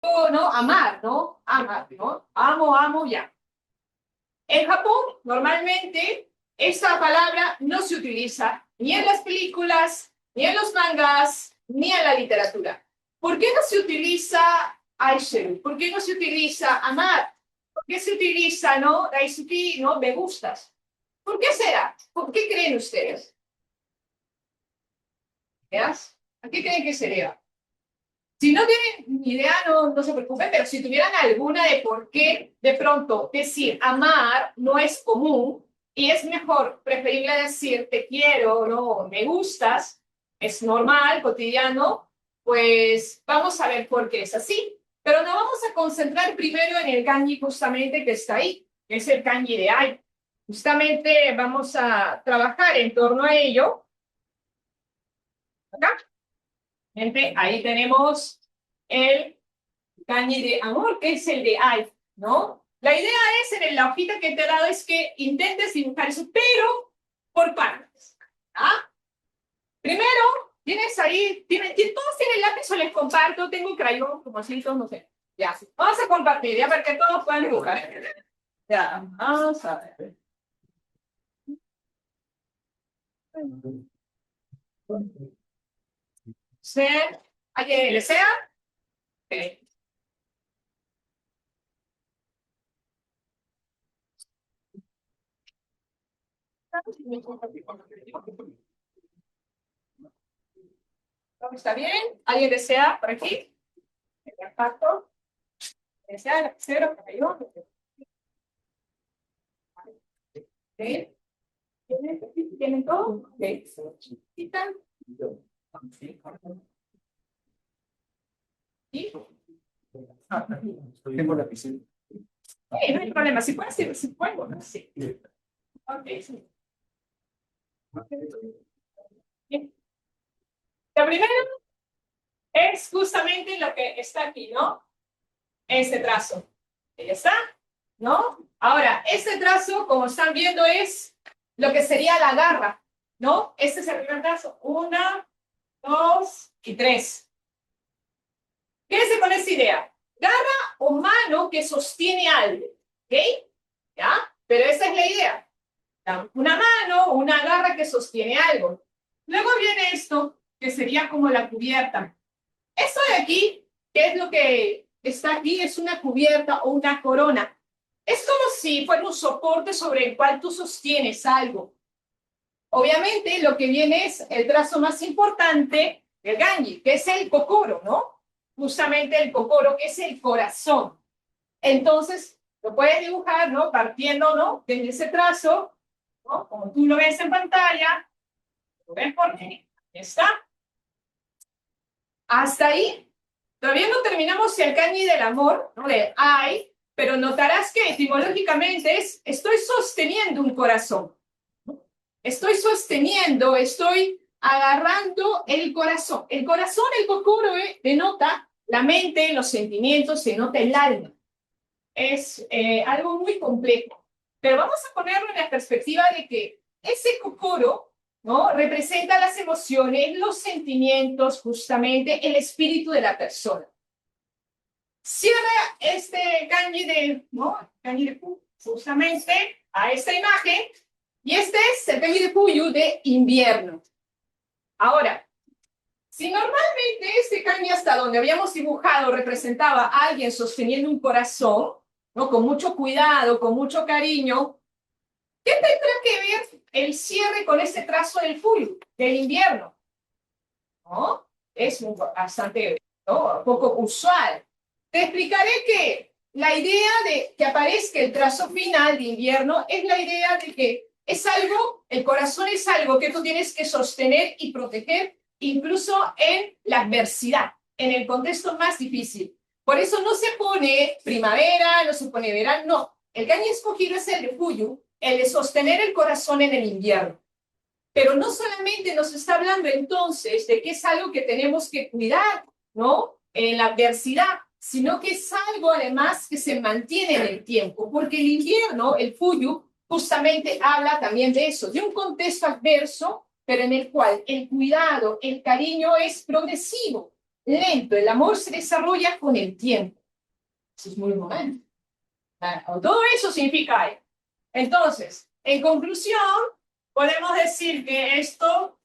¿no? Amar, ¿no? Amar, ¿no? Amo, amo, ya. En Japón, normalmente, esta palabra no se utiliza ni en las películas, ni en los mangas, ni en la literatura. ¿Por qué no se utiliza aisheru? ¿Por qué no se utiliza amar? ¿Por qué se utiliza, no, daisuki, no, me gustas? ¿Por qué será? ¿Por qué creen ustedes? ¿Veas? ¿A qué creen que se deba? Si no tienen ni idea, no se preocupen, pero si tuvieran alguna de por qué de pronto decir amar no es común y es mejor, preferible decir te quiero, no, me gustas, es normal, cotidiano, pues vamos a ver por qué es así. Pero nos vamos a concentrar primero en el kanji justamente que está ahí, que es el kanji de ai. Justamente vamos a trabajar en torno a ello. Acá. Gente, ahí tenemos el kanji de amor, que es el de ay, ¿no? La idea es, en la hojita que te he dado, es que intentes dibujar eso, pero por partes. ¿Ah? Primero, tienes ahí, todos tienen lápiz o les comparto, tengo crayón, como así, no sé. Ya, vamos a compartir, ya, para que todos puedan dibujar. Ya, vamos a ver. ¿Ser? ¿Alguien le sea? Okay. ¿Está bien? ¿Alguien desea por aquí? El impacto. ¿Desea el lapicero? ¿Sí? ¿Tienen todo? Okay. ¿Quitan? ¿Sí? Tengo la piscina. No hay problema. Si puedes, si puedo, ¿no? Sí. Ok, sí. Bien. Lo primero es justamente lo que está aquí, ¿no? Este trazo. ¿Ya está? ¿No? Ahora, este trazo, como están viendo, es lo que sería la garra, ¿no? Este es el primer trazo. 1, 2 y 3. Quédense con esta idea. Garra o mano que sostiene algo. ¿Ok? ¿Ya? Pero esa es la idea. Una mano o una garra que sostiene algo. Luego viene esto, que sería como la cubierta. Esto de aquí, que es lo que está aquí, es una cubierta o una corona. Es como si fuera un soporte sobre el cual tú sostienes algo. Obviamente, lo que viene es el trazo más importante del kanji, que es el kokoro, ¿no? Justamente el kokoro, que es el corazón. Entonces, lo puedes dibujar, ¿no? Partiendo, ¿no? De ese trazo, ¿no? Como tú lo ves en pantalla, ¿lo ves por qué? ¿Está? Hasta ahí. Todavía no terminamos el kanji del amor, ¿no? De ay, pero notarás que etimológicamente es estoy sosteniendo un corazón. Estoy sosteniendo, estoy agarrando el corazón. El corazón, el kokoro, denota la mente, los sentimientos, denota el alma. Es algo muy complejo. Pero vamos a ponerlo en la perspectiva de que ese kokoro, ¿no? Representa las emociones, los sentimientos, justamente el espíritu de la persona. Cierra este kanji de, ¿no? Kanji de justamente a esta imagen, y este es el kanji de Puyu de invierno. Ahora, si normalmente este kanji hasta donde habíamos dibujado representaba a alguien sosteniendo un corazón, ¿no? Con mucho cuidado, con mucho cariño, ¿qué tendrá que ver el cierre con este trazo del Puyu, del invierno? ¿No? Es bastante, ¿no? Poco usual. Te explicaré que la idea de que aparezca el trazo final de invierno es la idea de que es algo, el corazón es algo que tú tienes que sostener y proteger incluso en la adversidad, en el contexto más difícil. Por eso no se pone primavera, no se pone verano, no. El kanji escogido es el de Fuyu, el de sostener el corazón en el invierno. Pero no solamente nos está hablando entonces de que es algo que tenemos que cuidar, ¿no? En la adversidad, sino que es algo además que se mantiene en el tiempo, porque el invierno, el Fuyu, justamente habla también de eso, de un contexto adverso, pero en el cual el cuidado, el cariño es progresivo. lento, el amor se desarrolla con el tiempo. Eso es muy romántico. Todo eso significa ahí. Entonces, en conclusión, podemos decir que esto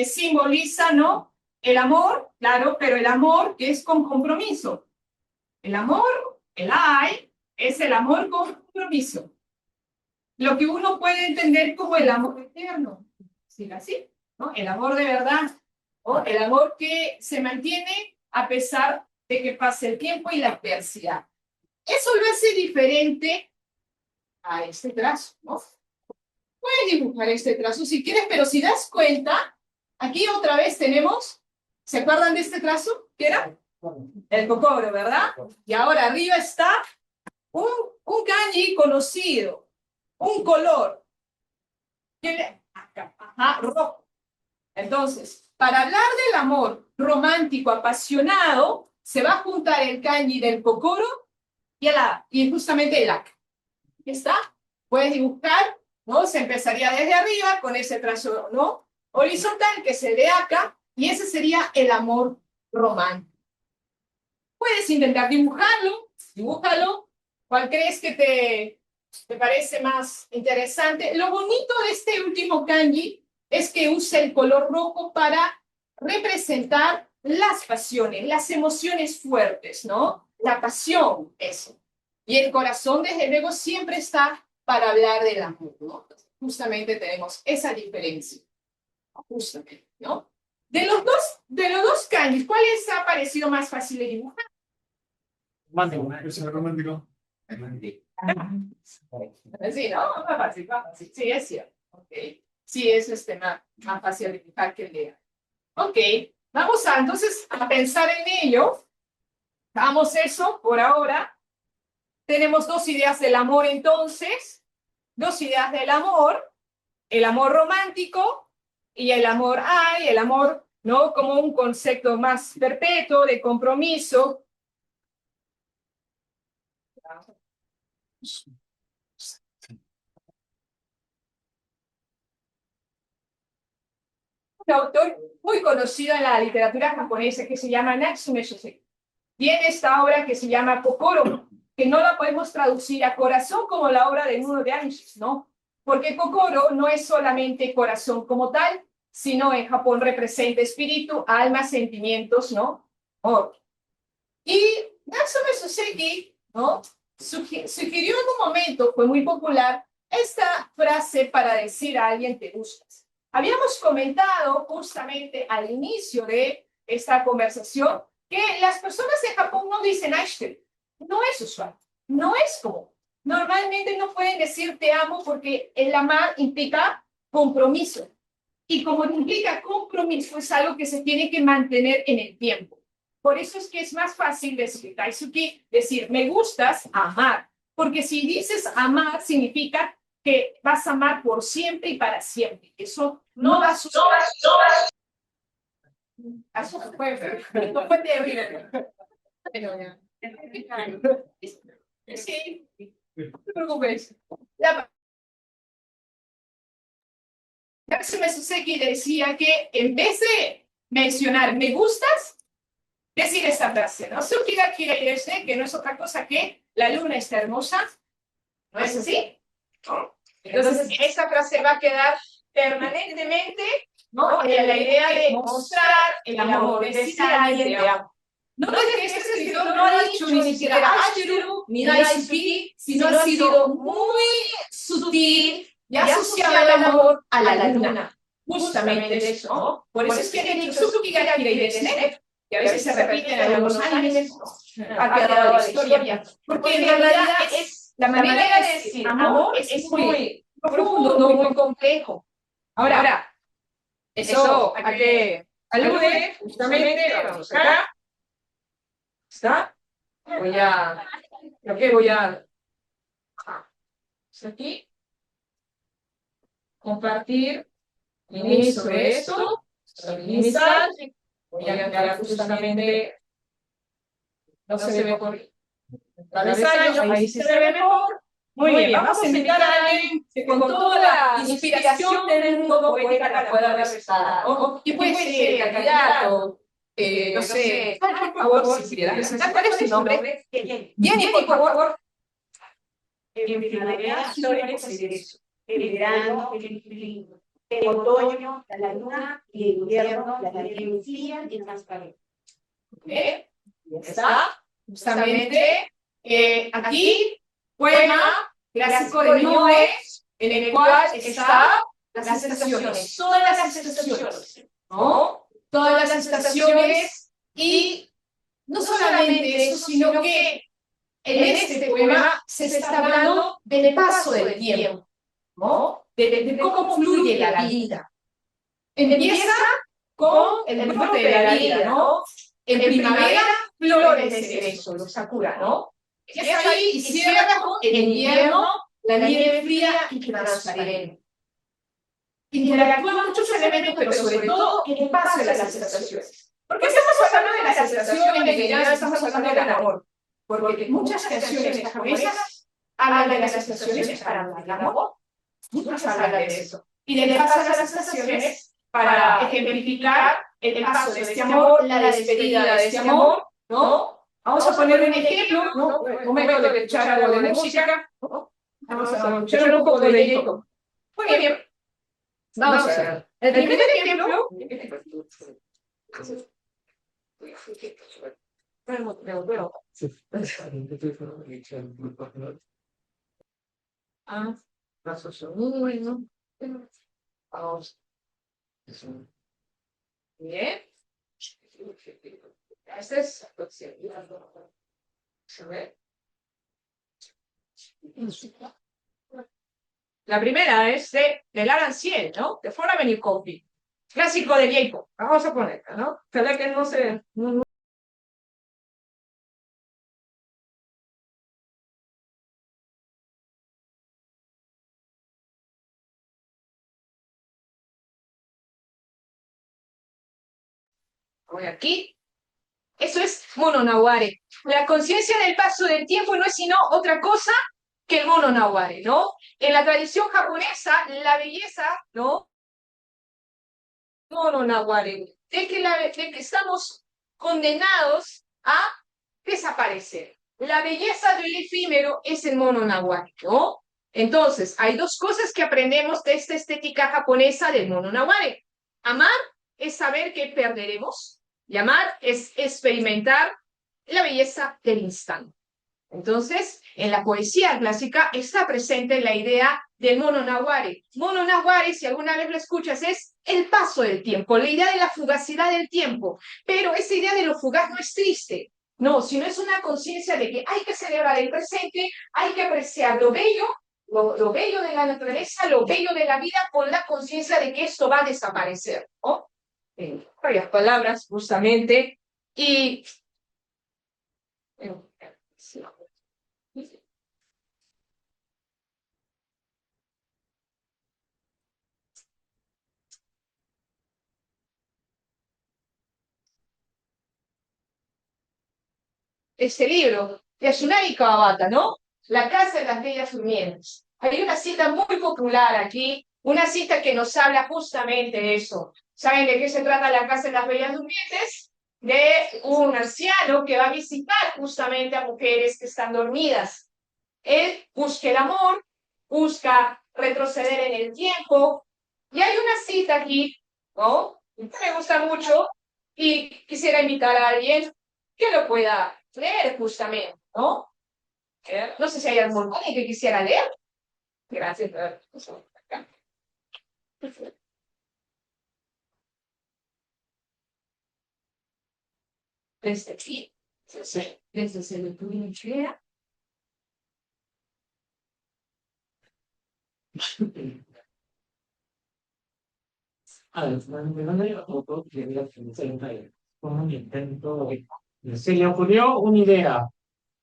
simboliza, ¿no? El amor, claro, pero el amor que es con compromiso. El amor, el ay, es el amor con compromiso. Lo que uno puede entender como el amor eterno. ¿Sí? Así, ¿no? El amor de verdad, ¿no? El amor que se mantiene a pesar de que pase el tiempo y la adversidad. Eso lo hace diferente a este trazo, ¿no? Puedes dibujar este trazo si quieres, pero si das cuenta, aquí otra vez tenemos, ¿se acuerdan de este trazo? ¿Qué era? El kokoro, ¿verdad? Y ahora arriba está un kanji conocido, un color. Ajá, rojo. Entonces, para hablar del amor romántico, apasionado, se va a juntar el kanji del kokoro y justamente el aka. ¿Está? Puedes dibujar, ¿no? Se empezaría desde arriba con ese trazo, ¿no? Horizontal, que es el de acá, y ese sería el amor romántico. Puedes intentar dibujarlo, dibújalo. ¿Cuál crees que te parece más interesante? Lo bonito de este último kanji es que usa el color rojo para representar las pasiones, las emociones fuertes, ¿no? La pasión, eso. Y el corazón, desde luego, siempre está para hablar del amor, ¿no? Justamente tenemos esa diferencia. Justamente, ¿no? De los dos kanjis, ¿cuál les ha parecido más fácil de dibujar? Romántico, es romántico. Sí, ¿no? Más fácil, más fácil. Sí, es cierto. Okay. Sí, es más fácil de dibujar que el de. Ok, vamos entonces a pensar en ello. Hagamos eso por ahora. Tenemos dos ideas del amor entonces. Dos ideas del amor. El amor romántico y el amor el amor, ¿no? Como un concepto más perpetuo de compromiso. Un autor muy conocido en la literatura japonesa que se llama Natsume Soseki. Tiene esta obra que se llama Kokoro, que no la podemos traducir a corazón como la obra de Nuno de Anjis, ¿no? Porque Kokoro no es solamente corazón como tal, sino en Japón representa espíritu, alma, sentimientos, ¿no? Amor. Y Natsume Soseki, ¿no? Sugirió en un momento, fue muy popular, esta frase para decir a alguien te gustas. Habíamos comentado justamente al inicio de esta conversación que las personas en Japón no dicen Ashton. No es usual, no es común. Normalmente no pueden decir te amo porque el amar implica compromiso. Y como implica compromiso, es algo que se tiene que mantener en el tiempo. Por eso es que es más fácil decir, Daisuki, decir me gustas, amar. Porque si dices amar, significa que vas a amar por siempre y para siempre. Eso no va a suceder. Eso no fue terrible. Sí, no te preocupes. Natsume Soseki decía que en vez de mencionar me gustas, decir esta frase, ¿no? Sukiga kirei, que no es otra cosa que la luna está hermosa. ¿No es así? Entonces, esta frase va a quedar permanentemente, ¿no? En la idea de mostrar el amor, decir a alguien te amo. No es que este escritor no ha dicho ni siquiera Ashiru ni Daisuki, sino ha sido muy sutil y asociado el amor a la luna. Justamente eso, ¿no? Por eso es que ha dicho Sukiga kirei, que a veces se repite en algunos animes, ha quedado la historia. Porque en realidad la manera de decir amor es muy profundo, muy complejo. Ahora, eso a qué alude justamente, vamos acá. ¿Está? Voy a aquí compartir sobre esto, minimizar, voy a enviar justamente, no se ve por travesaño, ahí sí se ve mejor. Muy bien, vamos a invitar a alguien que con toda la inspiración del mundo poética la pueda recitar. Y puede ser el candidato, no sé, por favor, si pudiera presentar, ¿cuál es su nombre? Jenny, por favor. En primavera flores el cerezo, en verano el frío, en otoño la luna y en invierno la nieve fría y transparente. ¿Eh? Está justamente aquí, poema clásico de Noé, en el cual está las estaciones, todas las estaciones, ¿no? Todas las estaciones, y no solamente eso, sino que en este poema se está hablando del paso del tiempo, ¿no? De cómo fluye la vida. Empieza con el brote de la vida, ¿no? En primavera, flores de cerezo, los sakura, ¿no? Empieza ahí y cierra con el invierno, la nieve fría y transparente. Interactúan muchos elementos, pero sobre todo el paso de las estaciones. ¿Por qué estamos hablando de las estaciones? Me dirán, estamos hablando del amor. Porque muchas canciones japonesas hablan de las estaciones para hablar del amor. Muchas hablan de eso. Y del paso de las estaciones para ejemplificar el paso de este amor, la despedida de este amor, ¿no? Vamos a poner un ejemplo, ¿no? Un momento de escuchar algo de música, ¿no? Vamos a escuchar un poco de Jacob. Muy bien. Vamos a ver. El primer ejemplo. Vamos. Bien. Esta es la primera es de Lara Ciel, ¿no? De For Avenue Coffee. Clásico de Jacob. Vamos a ponerla, ¿no? Pero que no se... Voy aquí. Eso es mono nahuare. La conciencia del paso del tiempo no es sino otra cosa que el mono nahuare, ¿no? En la tradición japonesa, la belleza, ¿no? Mono nahuare, de que estamos condenados a desaparecer. La belleza del efímero es el mono nahuare, ¿no? Entonces, hay dos cosas que aprendemos de esta estética japonesa del mono nahuare. Amar es saber que perderemos, y amar es experimentar la belleza del instante. Entonces, en la poesía clásica está presente la idea del mono nahuare. Mono nahuare, si alguna vez lo escuchas, es el paso del tiempo, la idea de la fugacidad del tiempo. Pero esa idea de lo fugaz no es triste, no, sino es una conciencia de que hay que celebrar el presente, hay que apreciar lo bello, lo bello de la naturaleza, lo bello de la vida, con la conciencia de que esto va a desaparecer, ¿no? En varias palabras, justamente, y... este libro de Tsunami Kawabata, ¿no? La Casa de las Bellas Durmientes. Hay una cita muy popular aquí, una cita que nos habla justamente de eso. ¿Saben de qué se trata la Casa de las Bellas Durmientes? De un anciano que va a visitar justamente a mujeres que están dormidas. Él busca el amor, busca retroceder en el tiempo. Y hay una cita aquí, ¿no? Que me gusta mucho y quisiera invitar a alguien que lo pueda leer justamente, ¿no? No sé si hay alguien que quisiera leer. Gracias. Desde aquí. Desde el primer. Se le ocurrió una idea.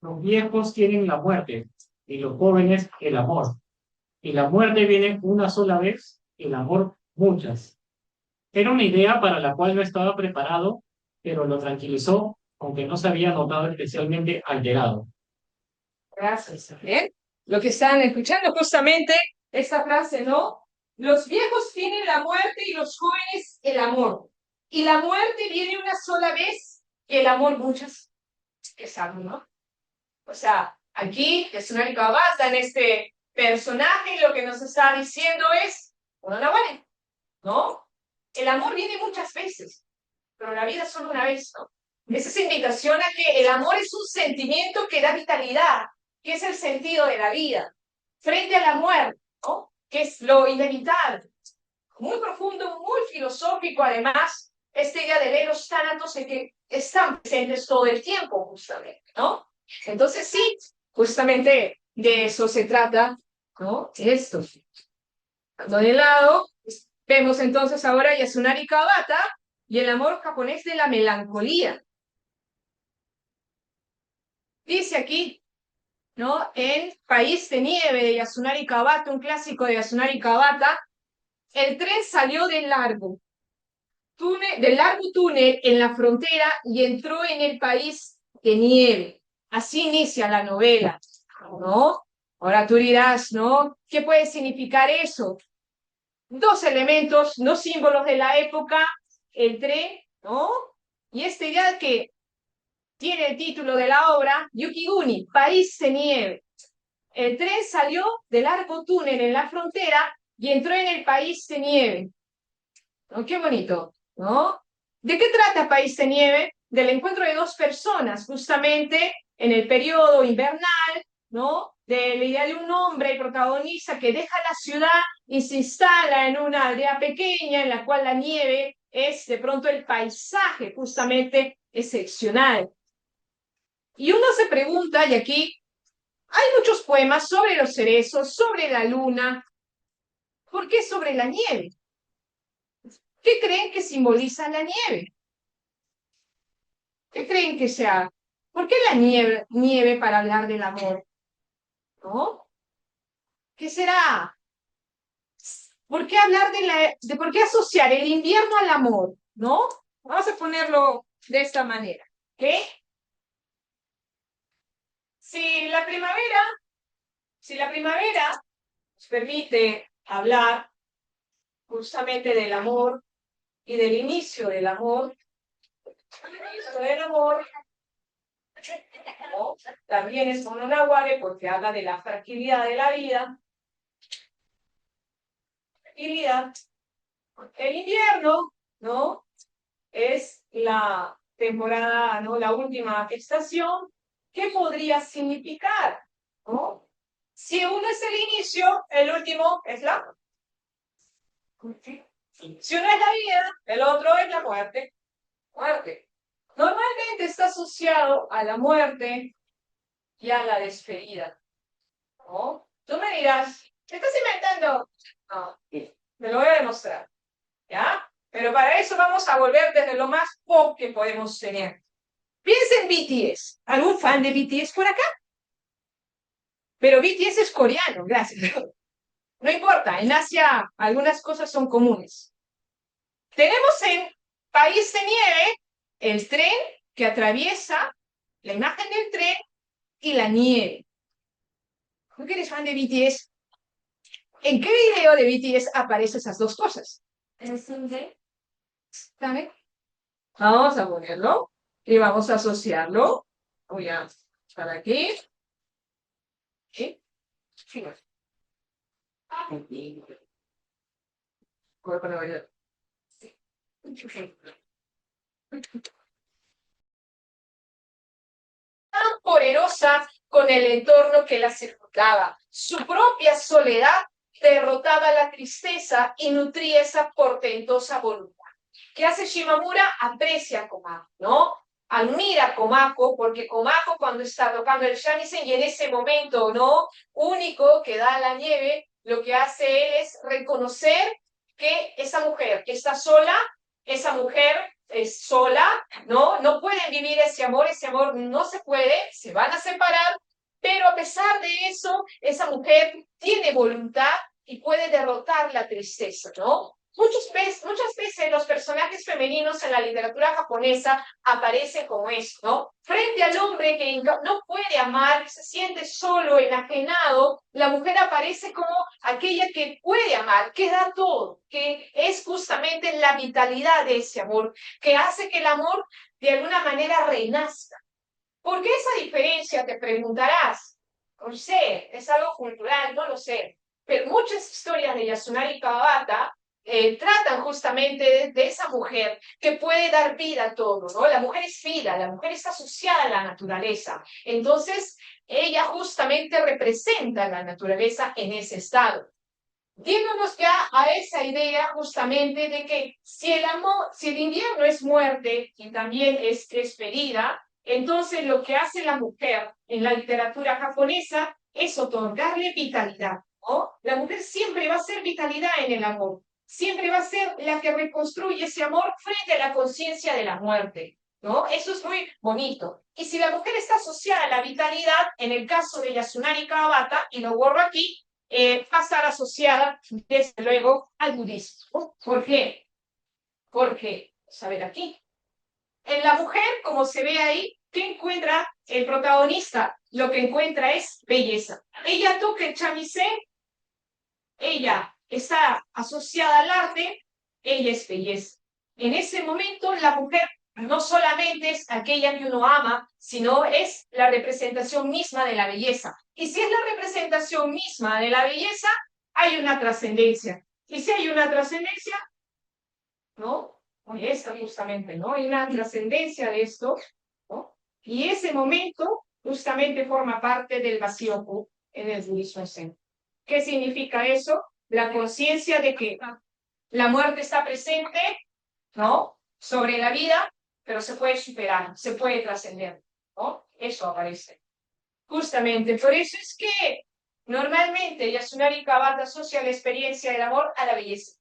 Los viejos quieren la muerte y los jóvenes el amor. Y la muerte viene una sola vez, el amor muchas. Era una idea para la cual no estaba preparado, pero lo tranquilizó, aunque no se había notado especialmente alterado. Gracias. Bien. Lo que están escuchando justamente esta frase, ¿no? Los viejos tienen la muerte y los jóvenes el amor. Y la muerte viene una sola vez y el amor muchas. Es algo, ¿no? O sea, aquí Yasunari Kawabata en este personaje lo que nos está diciendo es, uno la vale, ¿no? El amor viene muchas veces, pero la vida es solo una vez, ¿no? Esa es invitación a que el amor es un sentimiento que da vitalidad, que es el sentido de la vida, frente a la muerte, ¿no? Que es lo inevitable. Muy profundo, muy filosófico, además, esta idea de los tánatos en que están presentes todo el tiempo, justamente, ¿no? Entonces, sí, justamente de eso se trata, ¿no? Esto. De lado, vemos entonces ahora Yasunari Kawabata y el amor japonés de la melancolía. Dice aquí, ¿no? En País de Nieve de Yasunari Kawabata, un clásico de Yasunari Kawabata, el tren salió del largo túnel en la frontera y entró en el país de nieve. Así inicia la novela, ¿no? Ahora tú dirás, ¿no? ¿Qué puede significar eso? Dos elementos, dos símbolos de la época, el tren, ¿no? Y esta idea que tiene el título de la obra, Yukiguni, País de Nieve. El tren salió del largo túnel en la frontera y entró en el país de nieve. ¿No? Qué bonito, ¿no? ¿De qué trata País de Nieve? Del encuentro de dos personas, justamente en el periodo invernal, ¿no? De la idea de un hombre protagonista que deja la ciudad y se instala en una aldea pequeña en la cual la nieve es de pronto el paisaje justamente excepcional. Y uno se pregunta, y aquí hay muchos poemas sobre los cerezos, sobre la luna, ¿por qué sobre la nieve? ¿Qué creen que simboliza la nieve? ¿Qué creen que sea? ¿Por qué la nieve para hablar del amor? ¿No? ¿Qué será? ¿Por qué hablar de por qué asociar el invierno al amor? ¿No? Vamos a ponerlo de esta manera. ¿Qué? Si la primavera nos permite hablar justamente del amor y del inicio del amor, ¿no? También es mononaguare porque habla de la fragilidad de la vida. Fragilidad. El invierno, ¿no? Es la temporada, ¿no? La última estación. ¿Qué podría significar? ¿No? Si uno es el inicio, el último es la. Si uno es la vida, el otro es la muerte. Muerte. Normalmente está asociado a la muerte y a la despedida. ¿No? Tú me dirás, ¿qué estás inventando? No, me lo voy a demostrar. ¿Ya? Pero para eso vamos a volver desde lo más pop que podemos tener. Piensa en BTS. ¿Algún fan de BTS por acá? Pero BTS es coreano, gracias. No importa, en Asia algunas cosas son comunes. Tenemos en País de Nieve el tren que atraviesa, la imagen del tren y la nieve. ¿Tú que eres fan de BTS? ¿En qué video de BTS aparecen esas dos cosas? ¿Sabe? Vamos a ponerlo y vamos a asociarlo. Voy a estar aquí. ¿Sí? Sí. Voy a poner tan poderosa con el entorno que la circundaba. Su propia soledad derrotaba la tristeza y nutría esa portentosa voluntad. ¿Qué hace Shimamura? Aprecia a Komako, ¿no? Admira a Komako, porque Komako cuando está tocando el shamisen y en ese momento, ¿no? Único que da la nieve, lo que hace él es reconocer que esa mujer que está sola, esa mujer es sola, ¿no? No pueden vivir ese amor no se puede, se van a separar, pero a pesar de eso, esa mujer tiene voluntad y puede derrotar la tristeza, ¿no? Muchas veces los personajes femeninos en la literatura japonesa aparecen como eso, ¿no? Frente al hombre que no puede amar, que se siente solo, enajenado, la mujer aparece como aquella que puede amar, que da todo, que es justamente la vitalidad de ese amor, que hace que el amor de alguna manera renazca. ¿Por qué esa diferencia? Te preguntarás. No sé, es algo cultural, no lo sé. Pero muchas historias de Yasunari Kawabata tratan justamente de esa mujer que puede dar vida a todo, ¿no? La mujer es vida, la mujer está asociada a la naturaleza. Entonces, ella justamente representa la naturaleza en ese estado. Yéndonos ya a esa idea justamente de que si el invierno es muerte y también es ferida, entonces lo que hace la mujer en la literatura japonesa es otorgarle vitalidad, ¿no? La mujer siempre va a ser vitalidad en el amor, siempre va a ser la que reconstruye ese amor frente a la conciencia de la muerte, ¿no? Eso es muy bonito. Y si la mujer está asociada a la vitalidad, en el caso de Yasunari Kawabata, y lo borro aquí, va a estar asociada, desde luego, al budismo. ¿Por qué? Porque, a ver aquí, en la mujer, como se ve ahí, ¿qué encuentra el protagonista? Lo que encuentra es belleza. Ella toca el chamisé, ella está asociada al arte, ella es belleza. En ese momento, la mujer no solamente es aquella que uno ama, sino es la representación misma de la belleza. Y si es la representación misma de la belleza, hay una trascendencia. Y si hay una trascendencia, ¿no? Esta justamente, ¿no? Hay una trascendencia de esto, ¿no? Y ese momento justamente forma parte del vacío en el budismo zen. ¿Qué significa eso? La conciencia de que la muerte está presente, ¿no? Sobre la vida, pero se puede superar, se puede trascender, ¿no? Eso aparece. Justamente, por eso es que normalmente Yasunari Kawabata asocia la experiencia del amor a la belleza.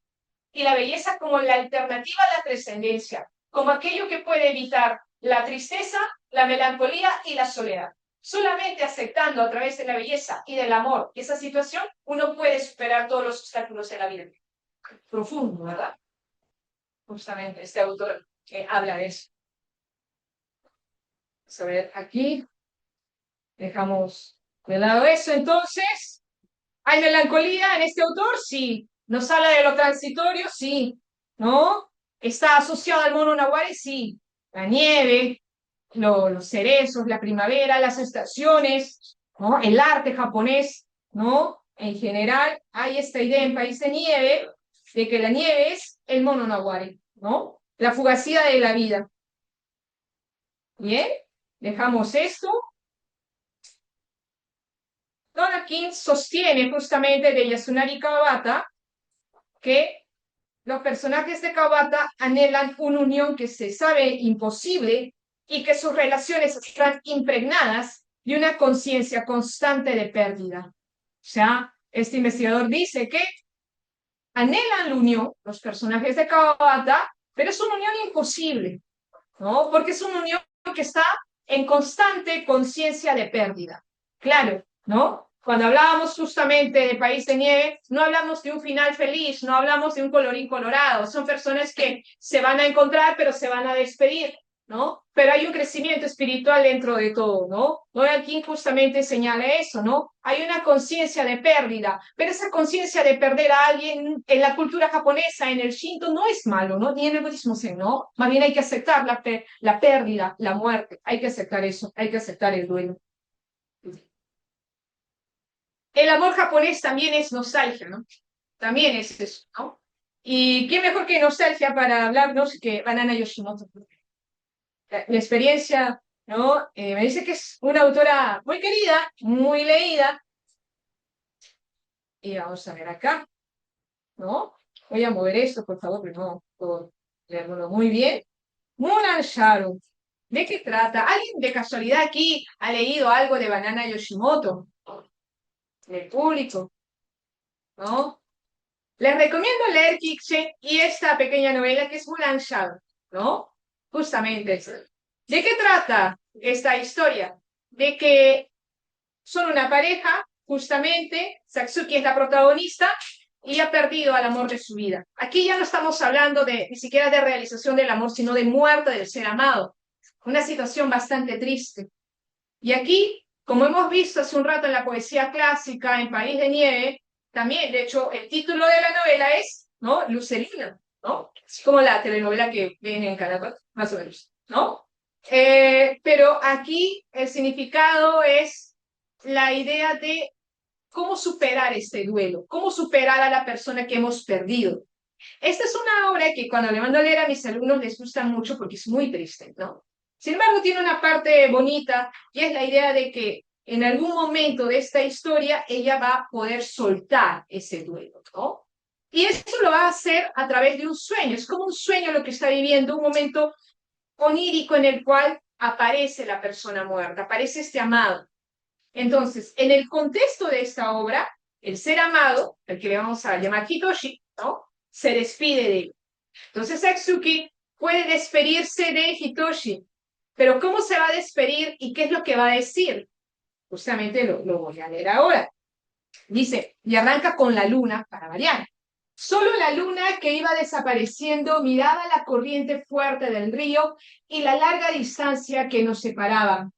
Y la belleza como la alternativa a la trascendencia, como aquello que puede evitar la tristeza, la melancolía y la soledad. Solamente aceptando a través de la belleza y del amor esa situación, uno puede superar todos los obstáculos de la vida. Profundo, ¿verdad? Justamente este autor habla de eso. Vamos a ver aquí. Dejamos de lado eso. Entonces, ¿hay melancolía en este autor? Sí. ¿Nos habla de lo transitorio? Sí. ¿No? ¿Está asociado al mono nahuari? Sí. La nieve, los cerezos, la primavera, las estaciones, ¿no? El arte japonés, ¿no? En general, hay esta idea en País de Nieve de que la nieve es el mono nahuari, ¿no? La fugacidad de la vida. Bien, dejamos esto. Donna King sostiene justamente de Yasunari Kawabata que los personajes de Kawabata anhelan una unión que se sabe imposible y que sus relaciones están impregnadas de una conciencia constante de pérdida. O sea, este investigador dice que anhelan la unión, los personajes de Kawabata, pero es una unión imposible, ¿no? Porque es una unión que está en constante conciencia de pérdida. Claro, ¿no? Cuando hablábamos justamente de País de Nieve, no hablamos de un final feliz, no hablamos de un colorín colorado, son personas que se van a encontrar pero se van a despedir, ¿no? Pero hay un crecimiento espiritual dentro de todo, ¿no? Nora King justamente señala eso, ¿no? Hay una conciencia de pérdida, pero esa conciencia de perder a alguien en la cultura japonesa, en el Shinto, no es malo, ¿no? Ni en el budismo zen, ¿no? Más bien hay que aceptar la pérdida, la muerte, hay que aceptar eso, hay que aceptar el duelo. El amor japonés también es nostalgia, ¿no? También es eso, ¿no? Y qué mejor que nostalgia para hablarnos que Banana Yoshimoto. La experiencia, ¿no? Me dice que es una autora muy querida, muy leída. Y vamos a ver acá, ¿no? Voy a mover esto, por favor, pero no puedo leerlo muy bien. Munan Sharu. ¿De qué trata? ¿Alguien de casualidad aquí ha leído algo de Banana Yoshimoto? Del público, ¿no? Les recomiendo leer Kikse y esta pequeña novela que es Mulan Shadow, ¿no? Justamente. ¿De qué trata esta historia? De que son una pareja, justamente, Satsuki es la protagonista, y ha perdido al amor de su vida. Aquí ya no estamos hablando ni siquiera de realización del amor, sino de muerte del ser amado. Una situación bastante triste. Y aquí, como hemos visto hace un rato en la poesía clásica, en País de Nieve, también, de hecho, el título de la novela es, ¿no? Lucelina, ¿no? Así como la telenovela que ven en Canadá, más o menos, ¿no? Pero aquí el significado es la idea de cómo superar este duelo, cómo superar a la persona que hemos perdido. Esta es una obra que cuando le mando a leer a mis alumnos les gusta mucho porque es muy triste, ¿no? Sin embargo, tiene una parte bonita y es la idea de que en algún momento de esta historia ella va a poder soltar ese duelo, ¿no? Y eso lo va a hacer a través de un sueño. Es como un sueño lo que está viviendo, un momento onírico en el cual aparece la persona muerta, aparece este amado. Entonces, en el contexto de esta obra, el ser amado, el que le vamos a llamar Hitoshi, ¿no? Se despide de él. Entonces, Satsuki puede despedirse de Hitoshi, pero ¿cómo se va a despedir y qué es lo que va a decir? Justamente lo voy a leer ahora. Dice, y arranca con la luna para variar. Solo la luna que iba desapareciendo miraba la corriente fuerte del río y la larga distancia que nos separaba.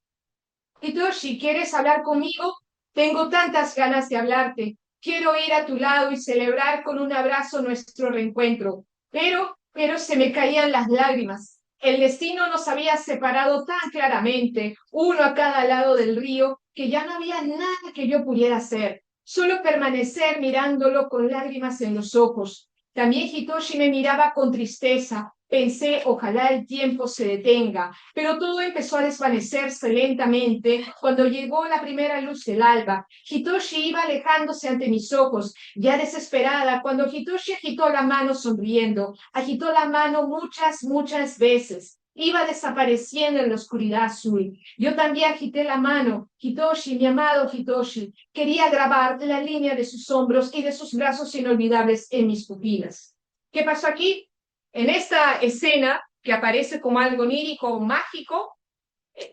Hitoshi, ¿quieres hablar conmigo? Tengo tantas ganas de hablarte. Quiero ir a tu lado y celebrar con un abrazo nuestro reencuentro. Pero se me caían las lágrimas. El destino nos había separado tan claramente, uno a cada lado del río, que ya no había nada que yo pudiera hacer. Solo permanecer mirándolo con lágrimas en los ojos. También Hitoshi me miraba con tristeza. Pensé, ojalá el tiempo se detenga, pero todo empezó a desvanecerse lentamente cuando llegó la primera luz del alba. Hitoshi iba alejándose ante mis ojos, ya desesperada, cuando Hitoshi agitó la mano sonriendo, agitó la mano muchas veces. Iba desapareciendo en la oscuridad azul. Yo también agité la mano. Hitoshi, mi amado Hitoshi, quería grabar la línea de sus hombros y de sus brazos inolvidables en mis pupilas. ¿Qué pasó aquí? En esta escena, que aparece como algo onírico, mágico,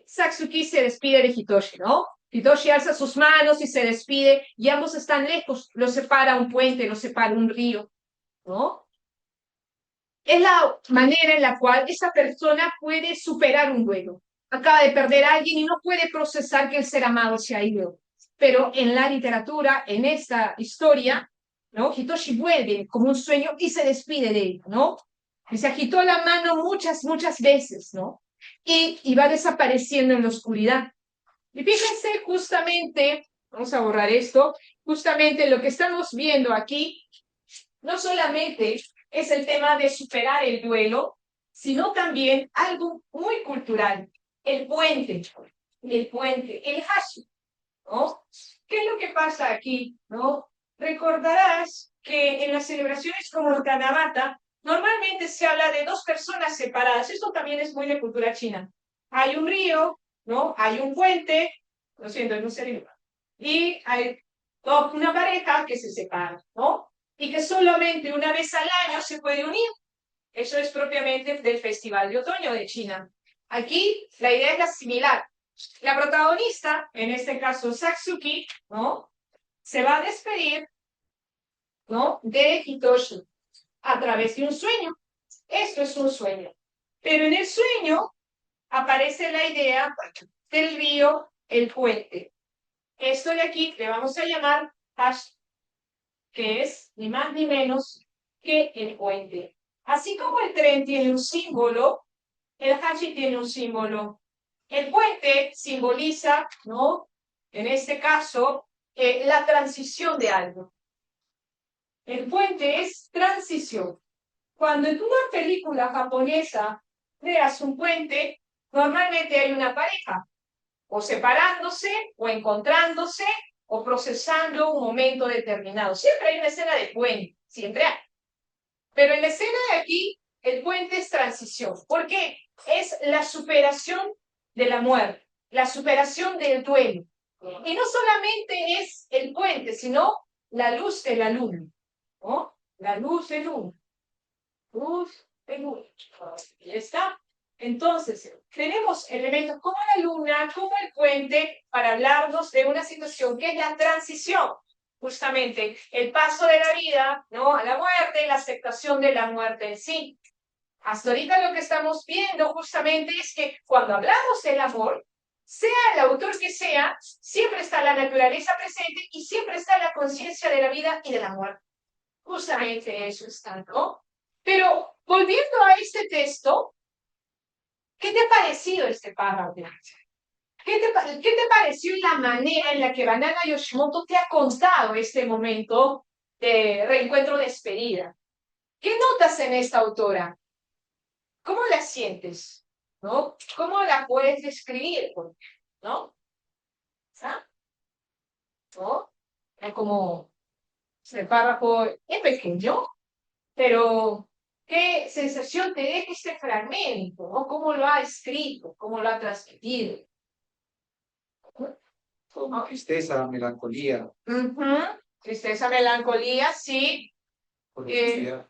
Satsuki se despide de Hitoshi, ¿no? Hitoshi alza sus manos y se despide, y ambos están lejos, los separa un puente, los separa un río, ¿no? Es la manera en la cual esa persona puede superar un duelo. Acaba de perder a alguien y no puede procesar que el ser amado se ha ido. Pero en la literatura, en esta historia, ¿no? Hitoshi vuelve como un sueño y se despide de él, ¿no? Y se agitó la mano muchas veces, ¿no? Y va desapareciendo en la oscuridad. Y fíjense justamente, vamos a borrar esto, justamente lo que estamos viendo aquí, no solamente es el tema de superar el duelo, sino también algo muy cultural, el puente, el hashi, ¿no? ¿Qué es lo que pasa aquí, no? Recordarás que en las celebraciones como el Kanabata, normalmente se habla de dos personas separadas. Esto también es muy de cultura china. Hay un río, ¿no? Hay un puente, lo siento, no sé, y hay una pareja que se separa, ¿no? Y que solamente una vez al año se puede unir. Eso es propiamente del Festival de Otoño de China. Aquí la idea es la similar. La protagonista, en este caso Satsuki, ¿no? Se va a despedir, ¿no? De Hitoshi a través de un sueño. Esto es un sueño. Pero en el sueño aparece la idea del río, el puente. Esto de aquí le vamos a llamar hash, que es ni más ni menos que el puente. Así como el tren tiene un símbolo, el hashi tiene un símbolo. El puente simboliza, ¿no? En este caso, la transición de algo. El puente es transición. Cuando en una película japonesa veas un puente, normalmente hay una pareja, o separándose, o encontrándose, o procesando un momento determinado. Siempre hay una escena de puente, siempre hay. Pero en la escena de aquí, el puente es transición. ¿Por qué? Es la superación de la muerte, la superación del duelo. Y no solamente es el puente, sino la luz de la luna, ¿no? La luz de luna. Luz de luna. Ya está. Entonces, tenemos elementos como la luna, como el puente, para hablarnos de una situación que es la transición. justamente el paso de la vida, ¿no? A la muerte, la aceptación de la muerte en sí. Hasta ahorita lo que estamos viendo justamente es que cuando hablamos del amor, sea el autor que sea, siempre está la naturaleza presente y siempre está la conciencia de la vida y de la muerte. Justamente eso está, ¿no? Pero volviendo a este texto, ¿qué te ha parecido este párrafo? ¿Qué te pareció la manera en la que Banana Yoshimoto te ha contado este momento de reencuentro despedida? ¿Qué notas en esta autora? ¿Cómo la sientes? ¿No? ¿Cómo la puedes describir? ¿No? ¿Ah? ¿No? Es como el párrafo es pequeño, pero ¿qué sensación te deja este fragmento? ¿No? ¿Cómo lo ha escrito? ¿Cómo lo ha transmitido? Con tristeza, melancolía, Ujú. Tristeza, melancolía, sí. poesía,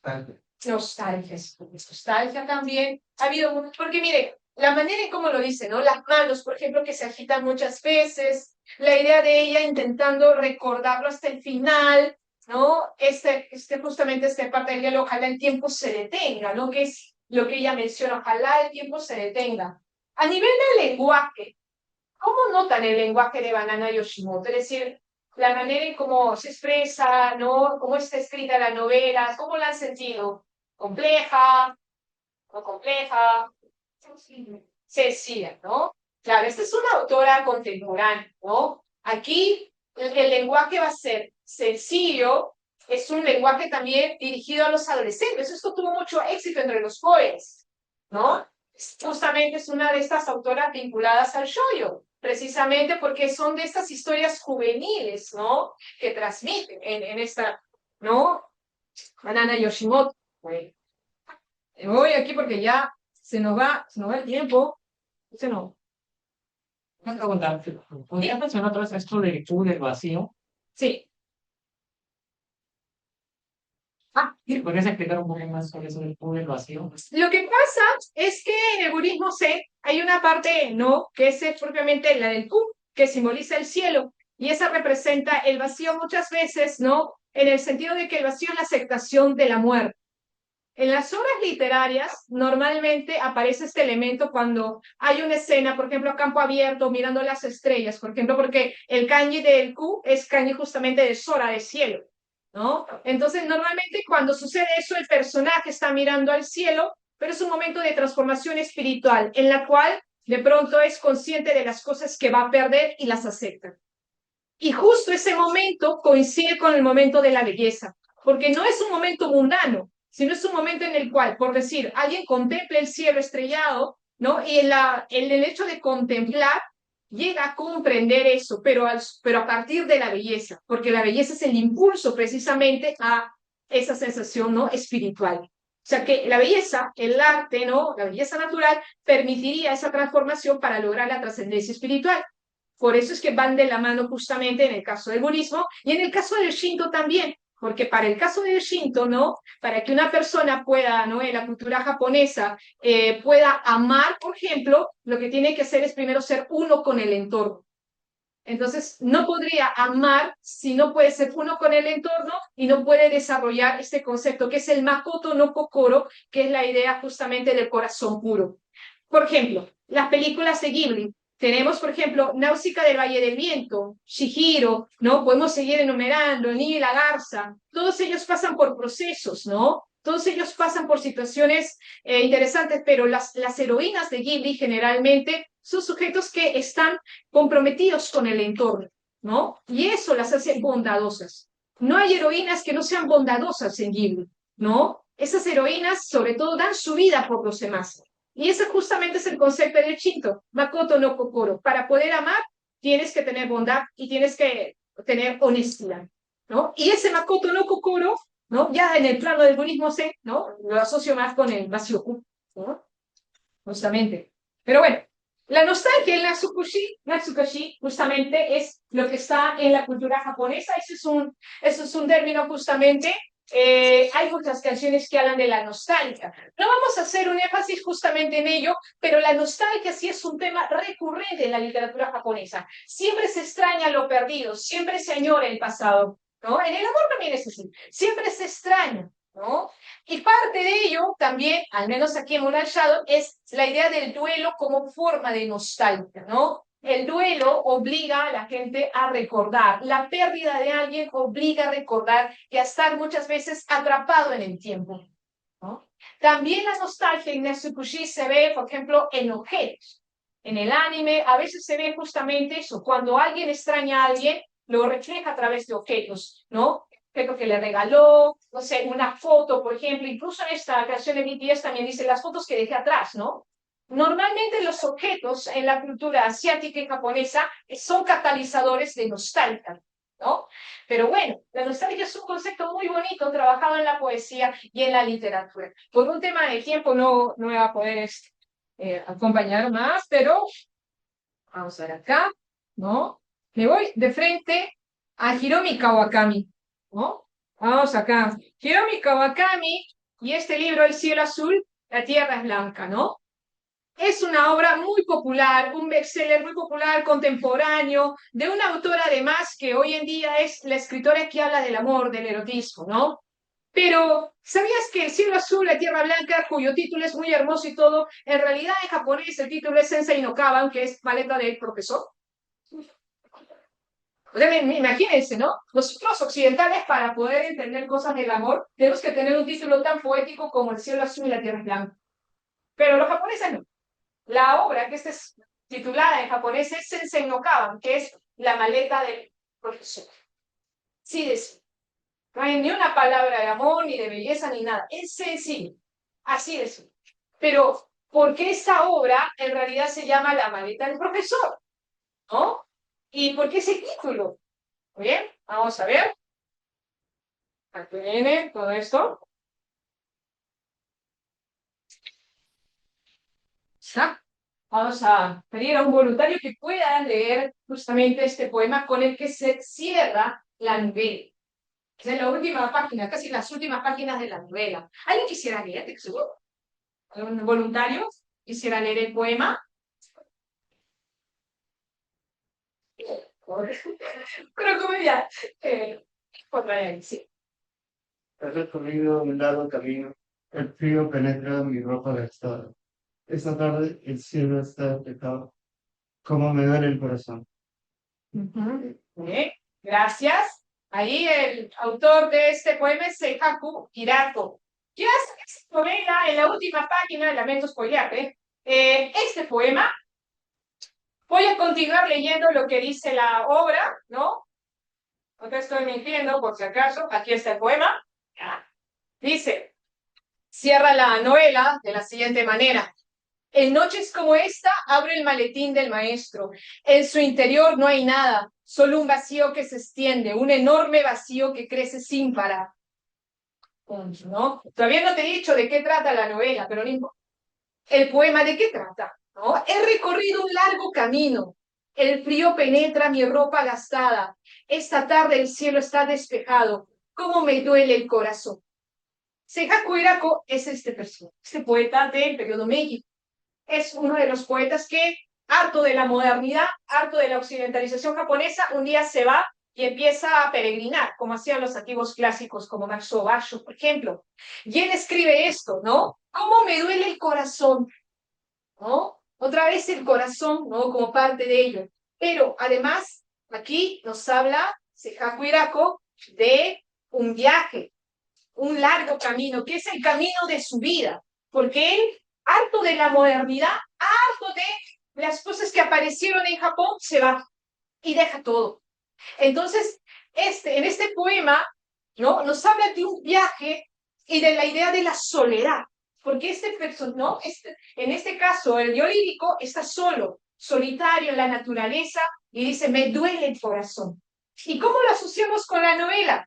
nostalgia. Nostalgia, sí, nostalgia también. Ha habido mucho, porque mire, la manera en cómo lo dice, ¿no? Las manos, por ejemplo, que se agitan muchas veces, la idea de ella intentando recordarlo hasta el final, ¿no? Justamente esta parte del diálogo, ojalá el tiempo se detenga, ¿no? Que es lo que ella menciona, ojalá el tiempo se detenga. A nivel del lenguaje, ¿cómo notan el lenguaje de Banana Yoshimoto? Es decir, la manera en cómo se expresa, ¿no? Cómo está escrita la novela, ¿cómo la han sentido? ¿Compleja? ¿No compleja? Sencilla, ¿no? Claro, esta es una autora contemporánea, ¿no? Aquí el lenguaje va a ser sencillo, es un lenguaje también dirigido a los adolescentes. Esto tuvo mucho éxito entre los jóvenes, ¿no? Justamente es una de estas autoras vinculadas al shoujo, precisamente porque son de estas historias juveniles, ¿no? Que transmiten en esta, ¿no? Banana Yoshimoto. Bueno, voy aquí porque ya se nos va el tiempo. No. Una pregunta, ¿podrías mencionar otra vez esto del Q del vacío? Sí. ¿Y podrías explicar un poco más sobre eso del Q del vacío? Lo que pasa es que en el budismo Zen hay una parte, ¿no? Que es propiamente la del Q, que simboliza el cielo, y esa representa el vacío muchas veces, ¿no? En el sentido de que el vacío es la aceptación de la muerte. En las obras literarias normalmente aparece este elemento cuando hay una escena, por ejemplo, a campo abierto, mirando las estrellas, por ejemplo, porque el kanji del Q es kanji justamente de Sora, de cielo, ¿no? Entonces, normalmente cuando sucede eso, el personaje está mirando al cielo, pero es un momento de transformación espiritual en la cual de pronto es consciente de las cosas que va a perder y las acepta. Y justo ese momento coincide con el momento de la belleza, porque no es un momento mundano, sino es un momento en el cual, por decir, alguien contempla el cielo estrellado, ¿no? Y el hecho de contemplar llega a comprender eso, pero a partir de la belleza, porque la belleza es el impulso precisamente a esa sensación, ¿no? Espiritual. O sea que la belleza, el arte, ¿no? La belleza natural permitiría esa transformación para lograr la trascendencia espiritual. Por eso es que van de la mano justamente en el caso del budismo y en el caso del Shinto también, porque para el caso del Shinto, ¿no? Para que una persona pueda, ¿no? En la cultura japonesa, pueda amar, por ejemplo, lo que tiene que hacer es primero ser uno con el entorno. Entonces, no podría amar si no puede ser uno con el entorno y no puede desarrollar este concepto que es el Makoto no Kokoro, que es la idea justamente del corazón puro. Por ejemplo, las películas de Ghibli. Tenemos, por ejemplo, Náusica del Valle del Viento, Chihiro, ¿no? Podemos seguir enumerando, El Niño y la Garza. Todos ellos pasan por procesos, ¿no? Todos ellos pasan por situaciones interesantes, pero las heroínas de Ghibli generalmente son sujetos que están comprometidos con el entorno, ¿no? Y eso las hace bondadosas. No hay heroínas que no sean bondadosas en Ghibli, ¿no? Esas heroínas, sobre todo, dan su vida por los demás. Y ese justamente es el concepto del Shinto, Makoto no Kokoro. Para poder amar, tienes que tener bondad y tienes que tener honestidad, ¿no? Y ese Makoto no Kokoro, ¿no? Ya en el plano del budismo Zen, ¿no? Lo asocio más con el Basyoku, ¿no? Justamente. Pero bueno, la nostalgia, el Natsukashi, justamente es lo que está en la cultura japonesa. Eso es un término justamente Hay muchas canciones que hablan de la nostalgia. No vamos a hacer un énfasis justamente en ello, pero la nostalgia sí es un tema recurrente en la literatura japonesa. Siempre se extraña lo perdido, siempre se añora el pasado, ¿no? En el amor también es así, siempre se extraña, ¿no? Y parte de ello también, al menos aquí en Moonlight Shadow, es la idea del duelo como forma de nostalgia, ¿no? El duelo obliga a la gente a recordar. La pérdida de alguien obliga a recordar y a estar muchas veces atrapado en el tiempo, ¿no? También la nostalgia en Netsukushi se ve, por ejemplo, en objetos. En el anime a veces se ve justamente eso. Cuando alguien extraña a alguien, lo refleja a través de objetos, ¿no? Objeto que le regaló, no sé, una foto, por ejemplo. Incluso en esta canción de BTS también dice las fotos que dejé atrás, ¿no? Normalmente los objetos en la cultura asiática y japonesa son catalizadores de nostalgia, ¿no? Pero bueno, la nostalgia es un concepto muy bonito trabajado en la poesía y en la literatura. Por un tema de tiempo no me va a poder acompañar más, pero vamos a ver acá, ¿no? Me voy de frente a Hiromi Kawakami, ¿no? Vamos acá. Hiromi Kawakami y este libro, El cielo azul, la tierra es blanca, ¿no? Es una obra muy popular, un bestseller muy popular, contemporáneo, de una autora además que hoy en día es la escritora que habla del amor, del erotismo, ¿no? Pero, ¿sabías que El cielo azul, la tierra blanca, cuyo título es muy hermoso y todo, en realidad en japonés el título es Sensei no Kaban, que es maleta del profesor? O sea, imagínense, ¿no? Nosotros occidentales, para poder entender cosas del amor, tenemos que tener un título tan poético como El cielo azul y la tierra blanca. Pero los japoneses no. La obra que es titulada en japonés es Sensei no Kaban, que es la maleta del profesor. Sí, no hay ni una palabra de amor, ni de belleza, ni nada. Es sencillo. Así de simple. Pero, ¿por qué esa obra en realidad se llama La maleta del profesor? ¿No? ¿Y por qué ese título? Muy bien, vamos a ver. Aquí viene todo esto. ¿Está? Vamos a pedir a un voluntario que pueda leer justamente este poema con el que se cierra la novela. Es en la última página, casi las últimas páginas de la novela. ¿Alguien quisiera leer? ¿Seguro? ¿Algún voluntario quisiera leer el poema? Creo que ya. Sí. He recorrido un largo camino. El frío penetra mi ropa gastada. Esta tarde el cielo está despejado. Cómo me duele el corazón. Bien, gracias. Ahí el autor de este poema es Seihaku Hirako. ¿Qué hace esta novela en la última página? Lamento spoilearte. Este poema, voy a continuar leyendo lo que dice la obra, ¿no? No te estoy mintiendo, por si acaso. Aquí está el poema. Dice, cierra la novela de la siguiente manera. En noches como esta, abre el maletín del maestro. En su interior no hay nada, solo un vacío que se extiende, un enorme vacío que crece sin parar. ¿No? Todavía no te he dicho de qué trata la novela, pero no importa. El poema, ¿de qué trata? ¿No? He recorrido un largo camino. El frío penetra mi ropa gastada. Esta tarde el cielo está despejado. ¿Cómo me duele el corazón? Seihaku Hirako es este poeta del periodo Meiji. Es uno de los poetas que, harto de la modernidad, harto de la occidentalización japonesa, un día se va y empieza a peregrinar, como hacían los antiguos clásicos, como Matsuo Basho, por ejemplo. Y él escribe esto, ¿no? ¿Cómo me duele el corazón? ¿No? Otra vez el corazón, ¿no? Como parte de ello. Pero además, aquí nos habla Seihaku Hirako de un viaje, un largo camino, que es el camino de su vida, porque él, harto de la modernidad, harto de las cosas que aparecieron en Japón, se va y deja todo. Entonces, en este poema, ¿no? Nos habla de un viaje y de la idea de la soledad, porque ¿no? En este caso, el dios lírico está solo, solitario en la naturaleza, y dice, me duele el corazón. ¿Y cómo lo asociamos con la novela?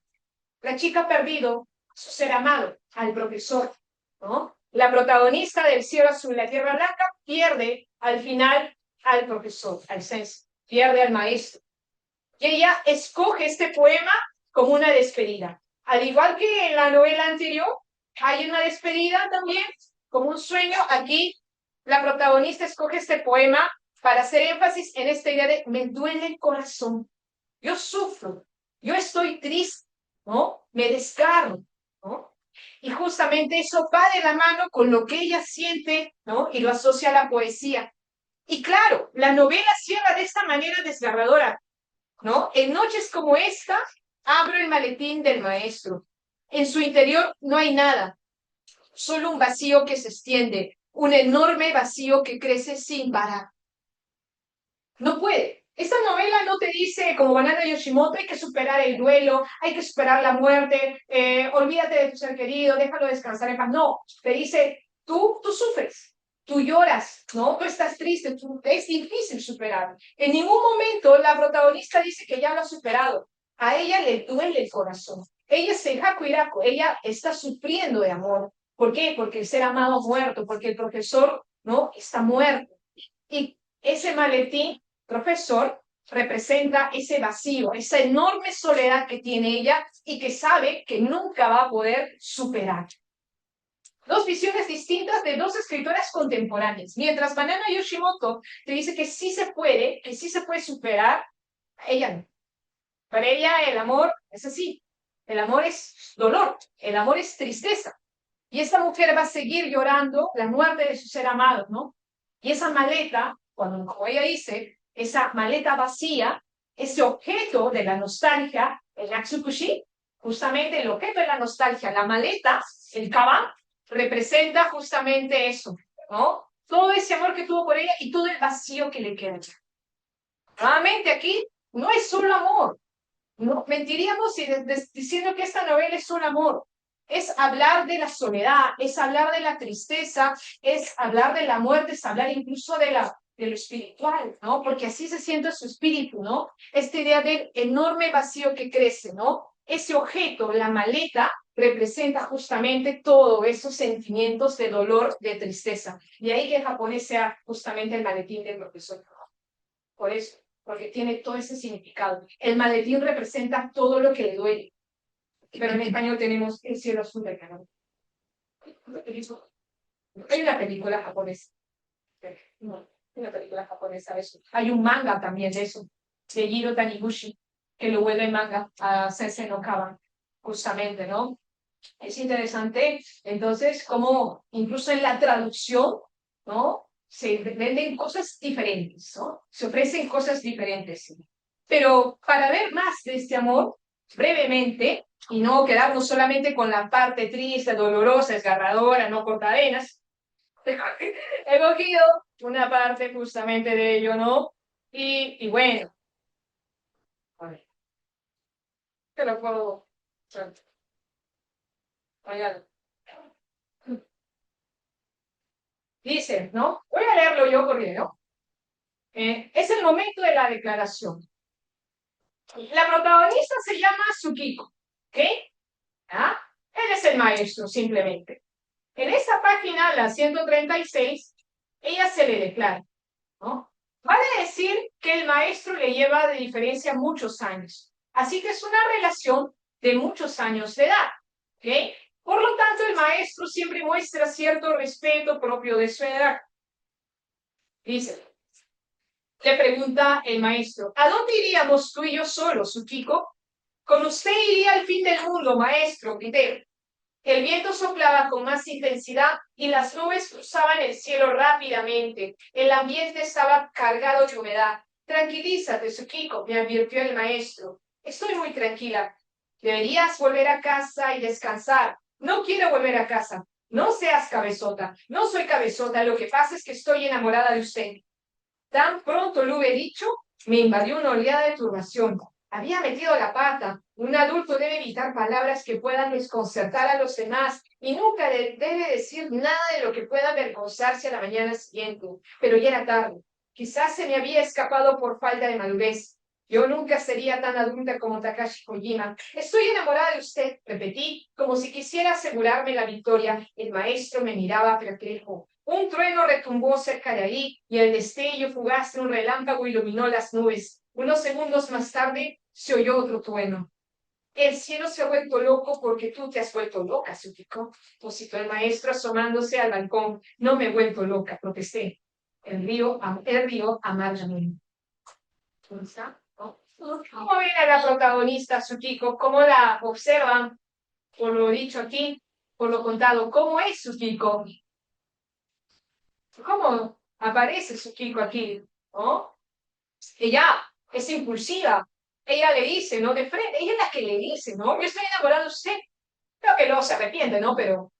La chica perdido, su ser amado, al profesor, ¿no? La protagonista del cielo azul, la tierra blanca, pierde al final al profesor, al sensei, pierde al maestro. Y ella escoge este poema como una despedida. Al igual que en la novela anterior, hay una despedida también, como un sueño. Aquí la protagonista escoge este poema para hacer énfasis en esta idea de me duele el corazón, yo sufro, yo estoy triste, ¿no? Me desgarro, ¿no? Y justamente eso va de la mano con lo que ella siente, ¿no? Y lo asocia a la poesía. Y claro, la novela cierra de esta manera desgarradora, ¿no? En noches como esta, abro el maletín del maestro. En su interior no hay nada, solo un vacío que se extiende, un enorme vacío que crece sin parar. No puede. Esta novela no te dice, como Banana Yoshimoto, hay que superar el duelo, hay que superar la muerte, olvídate de tu ser querido, déjalo descansar en paz. No, te dice, tú sufres, tú lloras, ¿no? Tú estás triste, es difícil superar. En ningún momento la protagonista dice que ya lo ha superado. A ella le duele el corazón. Ella se jacuiraco, ella está sufriendo de amor. ¿Por qué? Porque el ser amado ha muerto, porque el profesor, ¿no? Está muerto. Y ese maletín, profesor, representa ese vacío, esa enorme soledad que tiene ella y que sabe que nunca va a poder superar. Dos visiones distintas de dos escritoras contemporáneas. Mientras Banana Yoshimoto te dice que sí se puede superar, ella no. Para ella el amor es así. El amor es dolor, el amor es tristeza. Y esta mujer va a seguir llorando la muerte de su ser amado, ¿no? Y esa maleta, como ella dice, esa maleta vacía, ese objeto de la nostalgia, el Natsukushi, justamente el objeto de la nostalgia, la maleta, el kaban, representa justamente eso, ¿no? Todo ese amor que tuvo por ella y todo el vacío que le queda. Nuevamente aquí, no es solo amor. No, mentiríamos si diciendo que esta novela es solo amor. Es hablar de la soledad, es hablar de la tristeza, es hablar de la muerte, es hablar incluso de lo espiritual, ¿no? Porque así se siente su espíritu, ¿no? Esta idea del enorme vacío que crece, ¿no? Ese objeto, la maleta, representa justamente todos esos sentimientos de dolor, de tristeza. Y ahí que el japonés sea justamente el maletín del profesor. Por eso, porque tiene todo ese significado. El maletín representa todo lo que le duele. Pero en español tenemos el cielo azul del canal. Hay una película japonesa. No, hay una película japonesa de eso. Hay un manga también de eso, de Jiro Taniguchi, que lo vuelve manga a Sensei no Kaban, justamente, ¿no? Es interesante, entonces, como incluso en la traducción, ¿no? Se venden cosas diferentes, ¿no? Se ofrecen cosas diferentes. Pero para ver más de este amor, brevemente, y no quedarnos solamente con la parte triste, dolorosa, desgarradora, no cortavenas, he cogido una parte justamente de ello, ¿no? Y bueno, a ver, te lo puedo... Dice, ¿no? Voy a leerlo yo corriendo. Es el momento de la declaración. La protagonista se llama Tsukiko, ¿ok? ¿Ah? Él es el maestro, simplemente. En esta página, la 136, ella se le declara, ¿no? Vale decir que el maestro le lleva de diferencia muchos años. Así que es una relación de muchos años de edad, ¿ok? Por lo tanto, el maestro siempre muestra cierto respeto propio de su edad. Dice, le pregunta el maestro, ¿a dónde iríamos tú y yo solos, Tsukiko? Con usted iría al fin del mundo, maestro, grité. El viento soplaba con más intensidad y las nubes cruzaban el cielo rápidamente. El ambiente estaba cargado de humedad. Tranquilízate, Tsukiko, me advirtió el maestro. Estoy muy tranquila. Deberías volver a casa y descansar. No quiero volver a casa. No seas cabezota. No soy cabezota. Lo que pasa es que estoy enamorada de usted. Tan pronto lo hube dicho, me invadió una oleada de turbación. Había metido la pata. Un adulto debe evitar palabras que puedan desconcertar a los demás y nunca debe decir nada de lo que pueda avergonzarse a la mañana siguiente. Pero ya era tarde. Quizás se me había escapado por falta de madurez. Yo nunca sería tan adulta como Takashi Kojima. Estoy enamorada de usted, repetí, como si quisiera asegurarme la victoria. El maestro me miraba perplejo. Un trueno retumbó cerca de ahí y el destello fugaz de un relámpago iluminó las nubes. Unos segundos más tarde se oyó otro trueno. el cielo se ha vuelto loco porque tú te has vuelto loca, Sukiko. Positó el maestro asomándose al balcón. No me he vuelto loca, protesté. El río amargamente. ¿Cómo está? ¿No? ¿Cómo ven a la protagonista, Sukiko? ¿Cómo la observan? Por lo dicho aquí, por lo contado, ¿cómo es Sukiko? ¿Cómo aparece Sukiko aquí? ¿No? Ella es impulsiva. Ella le dice, ¿no? De frente, ella es la que le dice, ¿no? Yo estoy enamorado de usted. Creo que luego se arrepiente, ¿no? Pero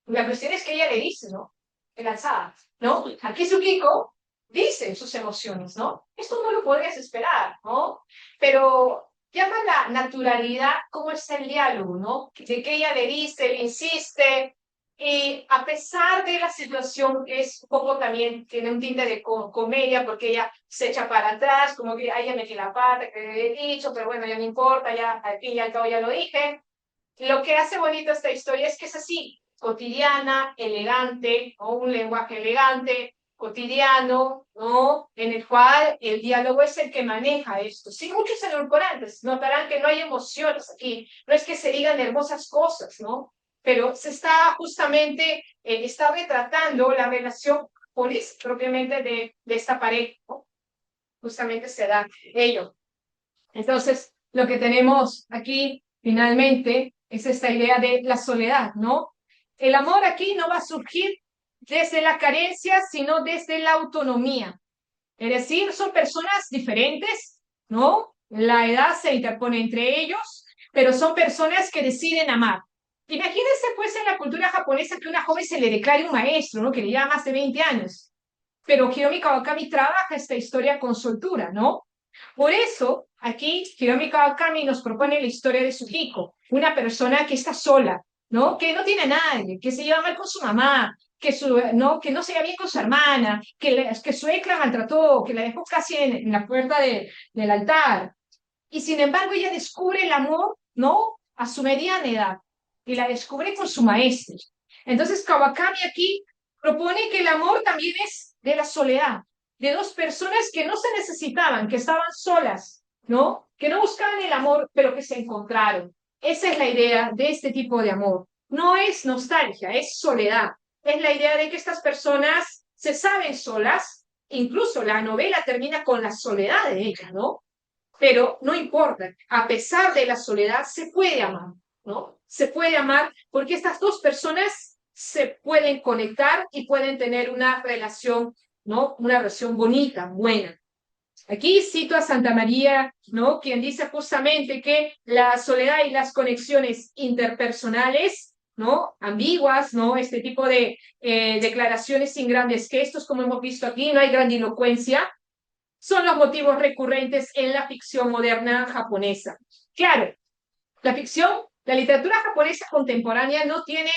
la cuestión es que ella le dice, ¿no? En alzada, ¿no? Aquí Sukiko dice sus emociones, ¿no? Esto no lo podrías esperar, ¿no? Pero llama la naturalidad cómo está el diálogo, ¿no? De que ella le dice, le insiste, y a pesar de la situación, es un poco también, tiene un tinte de comedia, porque ella se echa para atrás, como que, ay, ya metí la pata, que le he dicho, pero bueno, ya no importa, ya al fin y al cabo ya lo dije. Lo que hace bonita esta historia es que es así, cotidiana, elegante, o un lenguaje elegante, cotidiano, ¿no? En el cual el diálogo es el que maneja esto. Sí, muchos edulcorantes, notarán que no hay emociones aquí, no es que se digan hermosas cosas, ¿no? Pero se está justamente, está retratando la relación propiamente de esta pareja, ¿no? Justamente se da ello. Entonces, lo que tenemos aquí, finalmente, es esta idea de la soledad, ¿no? El amor aquí no va a surgir desde la carencia, sino desde la autonomía. Es decir, son personas diferentes, ¿no? La edad se interpone entre ellos, pero son personas que deciden amar. Imagínense, pues, en la cultura japonesa que una joven se le declare un maestro, ¿no? Que le lleva más de 20 años. Pero Hiromi Kawakami trabaja esta historia con soltura, ¿no? Por eso, aquí Hiromi Kawakami nos propone la historia de Sugiko, una persona que está sola, ¿no? Que no tiene a nadie, que se lleva mal con su mamá, que no se lleva bien con su hermana, que su ex la maltrató, que la dejó casi en la puerta del altar. Y sin embargo, ella descubre el amor, ¿no? A su mediana edad, y la descubre con su maestro. Entonces, Kawakami aquí propone que el amor también es de la soledad, de dos personas que no se necesitaban, que estaban solas, ¿no? Que no buscaban el amor, pero que se encontraron. Esa es la idea de este tipo de amor. No es nostalgia, es soledad. Es la idea de que estas personas se saben solas, incluso la novela termina con la soledad de ella, ¿no? Pero no importa, a pesar de la soledad se puede amar, ¿no? Se puede amar porque estas dos personas se pueden conectar y pueden tener una relación, ¿no? Una relación bonita, buena. Aquí cito a Santa María, ¿no? Quien dice justamente que la soledad y las conexiones interpersonales, ¿no? Ambiguas, ¿no? Este tipo de declaraciones sin grandes gestos, como hemos visto aquí, no hay grandilocuencia, son los motivos recurrentes en la ficción moderna japonesa. Claro, la literatura japonesa contemporánea no tiene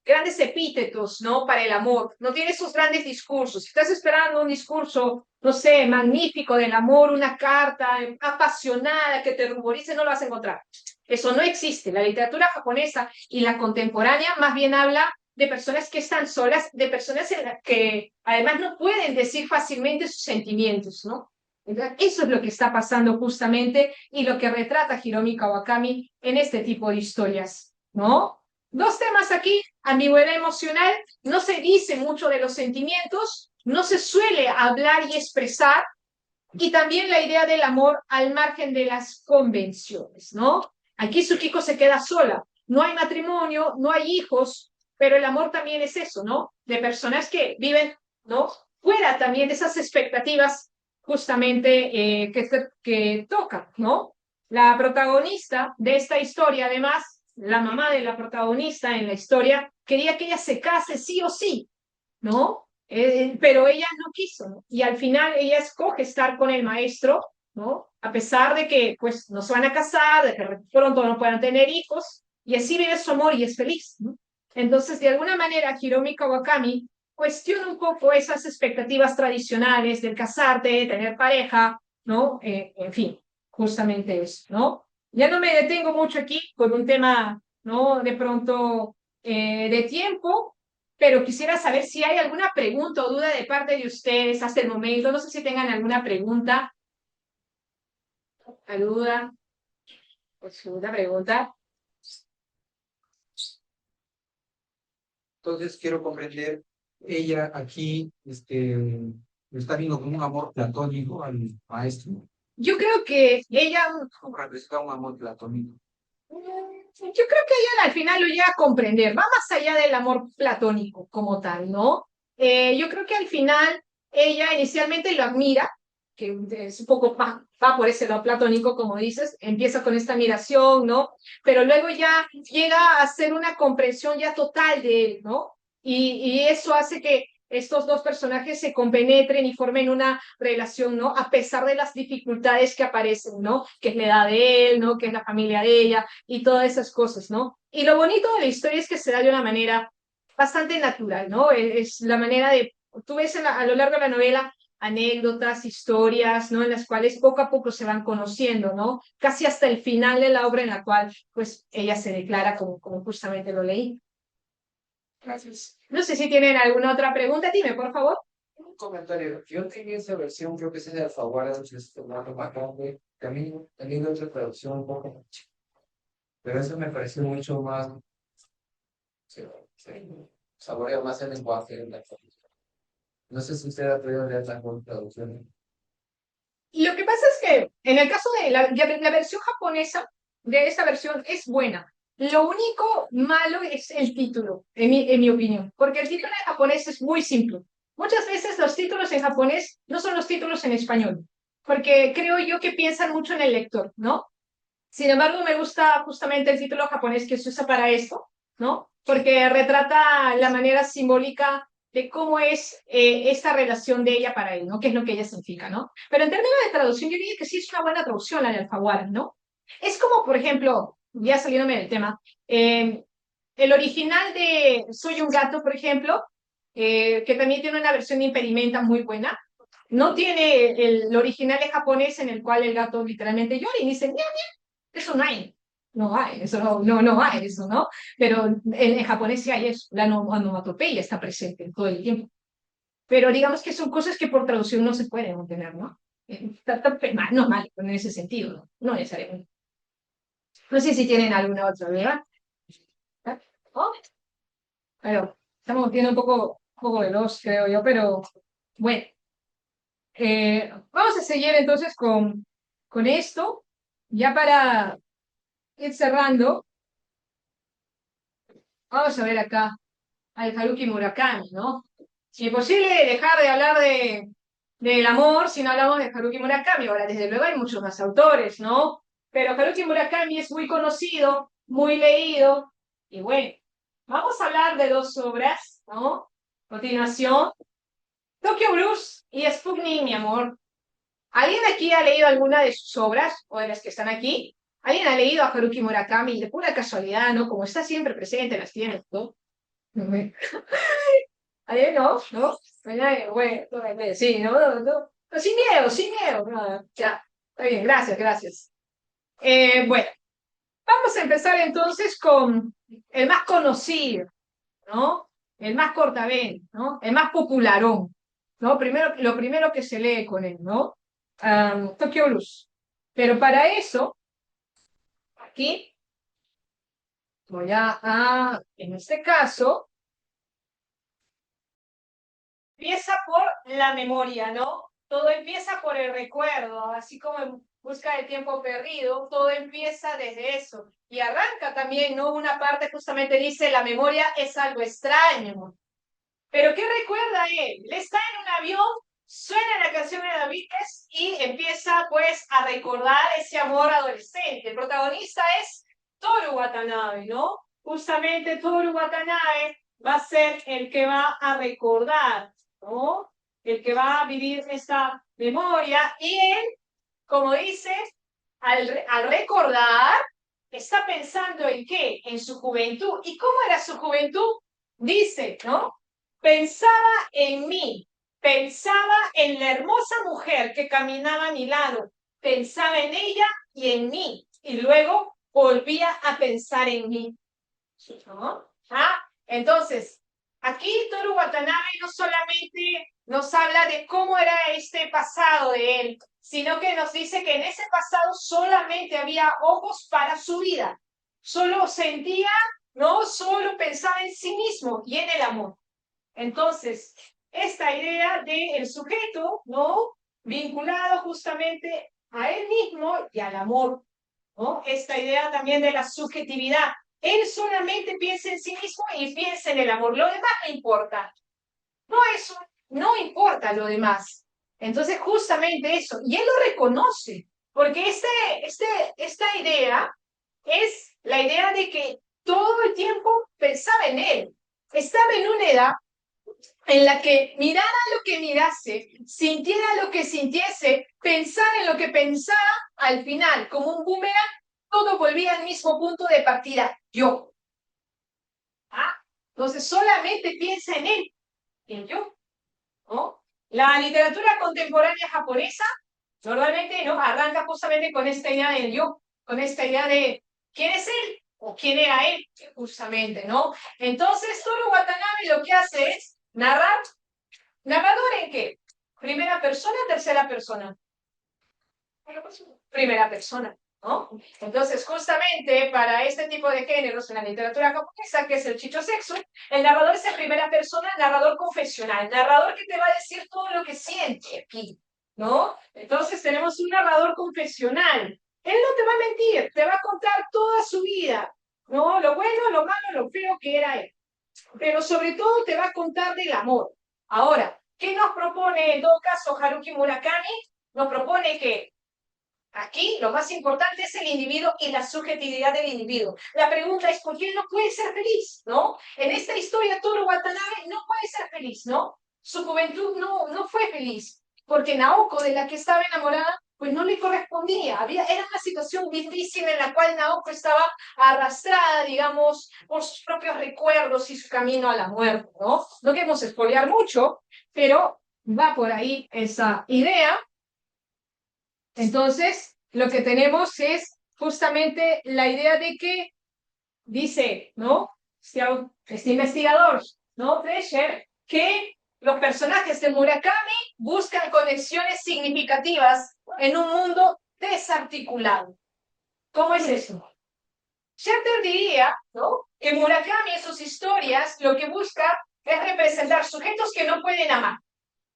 grandes epítetos, ¿no? Para el amor, no tiene esos grandes discursos. Si estás esperando un discurso, no sé, magnífico del amor, una carta apasionada que te ruborice, no lo vas a encontrar. Eso no existe. La literatura japonesa y la contemporánea más bien habla de personas que están solas, de personas que además no pueden decir fácilmente sus sentimientos, ¿no? Entonces, eso es lo que está pasando justamente y lo que retrata Hiromi Kawakami en este tipo de historias, ¿no? Dos temas aquí, ambigüedad emocional, no se dice mucho de los sentimientos, no se suele hablar y expresar, y también la idea del amor al margen de las convenciones, ¿no? Aquí Tsukiko se queda sola, no hay matrimonio, no hay hijos, pero el amor también es eso, ¿no? De personas que viven, ¿no? Fuera también de esas expectativas justamente que tocan, ¿no? La protagonista de esta historia, además, la mamá de la protagonista en la historia, quería que ella se case sí o sí, ¿no? Pero ella no quiso, ¿no? Y al final ella escoge estar con el maestro, ¿no? A pesar de que, pues, no se van a casar, de que pronto no puedan tener hijos, y así vive su amor y es feliz, ¿no? Entonces, de alguna manera, Hiromi Kawakami cuestiona un poco esas expectativas tradicionales del casarte, de tener pareja, ¿no? En fin, justamente eso, ¿no? Ya no me detengo mucho aquí con un tema, ¿no? De pronto de tiempo, pero quisiera saber si hay alguna pregunta o duda de parte de ustedes hasta el momento. No sé si tengan alguna pregunta, duda. Pues segunda pregunta. Entonces quiero comprender, ella aquí, lo está viendo como un amor platónico al maestro. Yo creo que ella, ¿Cómo representa un amor platónico? yo creo que ella al final lo llega a comprender, va más allá del amor platónico como tal, ¿no? Yo creo que al final ella inicialmente lo admira, que es un poco va por ese lado platónico, como dices, empieza con esta admiración, ¿no? Pero luego ya llega a ser una comprensión ya total de él, ¿no? Y eso hace que estos dos personajes se compenetren y formen una relación, ¿no? A pesar de las dificultades que aparecen, ¿no? Que es la edad de él, ¿no? Que es la familia de ella y todas esas cosas, ¿no? Y lo bonito de la historia es que se da de una manera bastante natural, ¿no? Es la manera de, tú ves a lo largo de la novela anécdotas, historias, ¿no? En las cuales poco a poco se van conociendo, ¿no? Casi hasta el final de la obra en la cual, pues, ella se declara como justamente lo leí. Gracias. No sé si tienen alguna otra pregunta, dime, por favor. Un comentario. Yo tenía esa versión, creo que es de Alfaguara, es un formato más grande. También tenía otra traducción un poco más chica. Pero eso me pareció mucho más. Sí, sí, saborea más el lenguaje de la traducción. No sé si usted ha podido leer las dos traducciones. Y lo que pasa es que en el caso de la versión japonesa de esta versión es buena. Lo único malo es el título, en mi opinión, porque el título en japonés es muy simple. Muchas veces los títulos en japonés no son los títulos en español, porque creo yo que piensan mucho en el lector, ¿no? Sin embargo, me gusta justamente el título japonés que se usa para esto, ¿no? Porque retrata la manera simbólica de cómo es esta relación de ella para él, ¿no? ¿Qué es lo que ella significa, ¿no? Pero en términos de traducción, yo diría que sí es una buena traducción la de Alfaguara, ¿no? Es como, por ejemplo, ya saliéndome del tema, el original de Soy un gato, por ejemplo, que también tiene una versión de Impedimenta muy buena, no tiene el original en japonés en el cual el gato literalmente llora y dice, eso no hay. No hay, eso no hay eso, ¿no? Pero en japonés sí hay eso, la onomatopeya está presente todo el tiempo. Pero digamos que son cosas que por traducción no se pueden obtener, ¿no? No mal en ese sentido, ¿no? No necesariamente. No sé si tienen alguna otra, ¿verdad? ¿Oh? Pero estamos viendo un poco veloz, creo yo, pero bueno. Vamos a seguir entonces con esto, ya para ir cerrando. Vamos a ver acá al Haruki Murakami, ¿no? Si es posible dejar de hablar del amor si no hablamos de Haruki Murakami. Ahora, desde luego hay muchos más autores, ¿no? Pero Haruki Murakami es muy conocido, muy leído, y bueno, vamos a hablar de dos obras, ¿no? A continuación, Tokyo Blues y Sputnik, mi amor. ¿Alguien aquí ha leído alguna de sus obras, o de las que están aquí? ¿Alguien ha leído a Haruki Murakami? De pura casualidad, ¿no? Como está siempre presente, las tienes, ¿no? No, no, bueno, sí, no, sin miedo, sin miedo. No, ya, está bien, gracias, gracias. Bueno, vamos a empezar entonces con el más conocido, ¿no? El más cortaven, ¿no? El más popularón, ¿no? Lo primero que se lee con él, ¿no? Tokyo Blues. Pero para eso, aquí voy en este caso, empieza por la memoria, ¿no? Todo empieza por el recuerdo, así como en busca del tiempo perdido, todo empieza desde eso. Y arranca también, ¿no? Una parte justamente dice, la memoria es algo extraño. Pero ¿qué recuerda él? Él está en un avión, suena la canción de The Beatles y empieza pues a recordar ese amor adolescente. El protagonista es Toru Watanabe, ¿no? Justamente Toru Watanabe va a ser el que va a recordar, ¿no? El que va a vivir esta memoria y él, como dice, al recordar, está pensando en qué, en su juventud. ¿Y cómo era su juventud? Dice, ¿no? Pensaba en mí, pensaba en la hermosa mujer que caminaba a mi lado, pensaba en ella y en mí, y luego volvía a pensar en mí. ¿No? Entonces, aquí Toru Watanabe no solamente nos habla de cómo era este pasado de él, sino que nos dice que en ese pasado solamente había ojos para su vida. Solo sentía, no solo pensaba en sí mismo y en el amor. Entonces, esta idea del sujeto, ¿no? Vinculado justamente a él mismo y al amor, ¿no? Esta idea también de la subjetividad. Él solamente piensa en sí mismo y piensa en el amor. Lo demás no importa. No eso, no importa lo demás. Entonces, justamente eso. Y él lo reconoce, porque esta idea es la idea de que todo el tiempo pensaba en él. Estaba en una edad en la que mirara lo que mirase, sintiera lo que sintiese, pensara en lo que pensara, al final, como un boomerang, todo volvía al mismo punto de partida, yo. ¿Ah? Entonces solamente piensa en él, en yo, ¿no? La literatura contemporánea japonesa normalmente no arranca justamente con esta idea del yo, con esta idea de quién es él o quién era él, justamente, ¿no? Entonces Toru Watanabe lo que hace es narrar. ¿Narrador en qué? ¿Primera persona, tercera persona? Primera persona, ¿no? Entonces, justamente para este tipo de géneros en la literatura japonesa, que es el chichosexu, el narrador es en primera persona, narrador confesional, narrador que te va a decir todo lo que siente aquí, ¿no? Entonces tenemos un narrador confesional. Él no te va a mentir, te va a contar toda su vida, ¿no? Lo bueno, lo malo, lo feo que era él. Pero sobre todo te va a contar del amor. Ahora, ¿qué nos propone en todo caso Haruki Murakami? Nos propone que aquí lo más importante es el individuo y la subjetividad del individuo. La pregunta es, ¿por qué él no puede ser feliz? ¿No? En esta historia, Toru Watanabe no puede ser feliz, ¿no? Su juventud no fue feliz, porque Naoko, de la que estaba enamorada, pues no le correspondía. Era una situación difícil en la cual Naoko estaba arrastrada, digamos, por sus propios recuerdos y su camino a la muerte, ¿no? No queremos espolear mucho, pero va por ahí esa idea. Entonces, lo que tenemos es justamente la idea de que dice, ¿no? Este investigador, ¿no? Drescher, que los personajes de Murakami buscan conexiones significativas en un mundo desarticulado. ¿Cómo es eso? Scherter diría, ¿no? Que Murakami en sus historias lo que busca es representar sujetos que no pueden amar.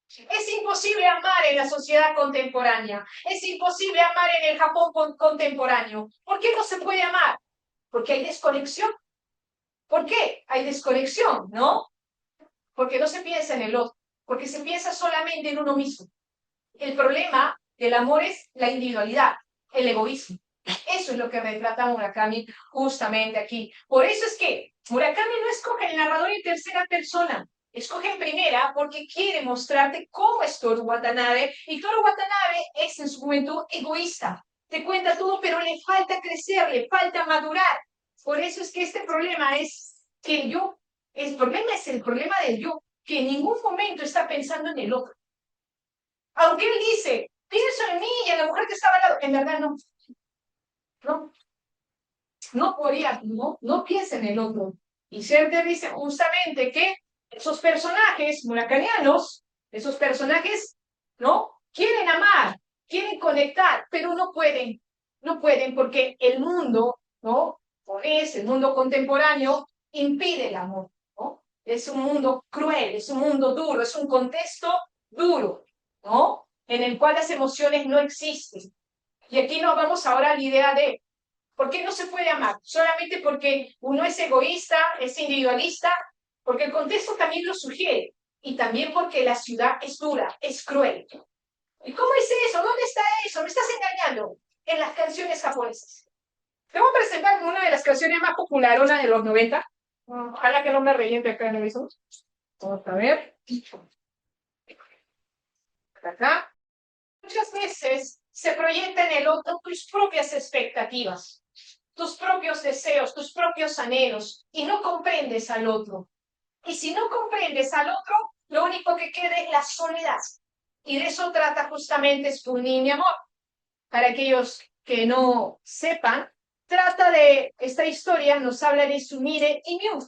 Es imposible amar en la sociedad contemporánea. Es imposible amar en el Japón contemporáneo. ¿Por qué no se puede amar? Porque hay desconexión. ¿Por qué hay desconexión? ¿No? Porque no se piensa en el otro. Porque se piensa solamente en uno mismo. El problema del amor es la individualidad, el egoísmo. Eso es lo que retrata Murakami justamente aquí. Por eso es que Murakami no escoge el narrador en tercera persona, escoge en primera porque quiere mostrarte cómo es Toru Watanabe, y Toru Watanabe es en su juventud egoísta. Te cuenta todo, pero le falta crecer, le falta madurar. Por eso es que este problema es que el problema es el problema del yo, que en ningún momento está pensando en el otro. Aunque él dice, pienso en mí y en la mujer que estaba al lado, en verdad no. No podía, no piensa en el otro. Y Scherter dice justamente que esos personajes murakamianos, esos personajes, ¿no? Quieren amar, quieren conectar, pero no pueden porque el mundo, ¿no? El mundo contemporáneo impide el amor, ¿no? Es un mundo cruel, es un mundo duro, es un contexto duro, ¿no? En el cual las emociones no existen. Y aquí nos vamos ahora a la idea de ¿por qué no se puede amar? Solamente porque uno es egoísta, es individualista, porque el contexto también lo sugiere, y también porque la ciudad es dura, es cruel. ¿Y cómo es eso? ¿Dónde está eso? ¿Me estás engañando? En las canciones japonesas. Te voy a presentar una de las canciones más populares, una de los 90. Ojalá que no me reviente acá en el viso. Vamos a ver. Acá. Muchas veces se proyecta en el otro tus propias expectativas, tus propios deseos, tus propios anhelos, y no comprendes al otro. Y si no comprendes al otro, lo único que queda es la soledad. Y de eso trata justamente Spunni, mi amor. Para aquellos que no sepan, trata de esta historia, nos habla de Sumire y Miu,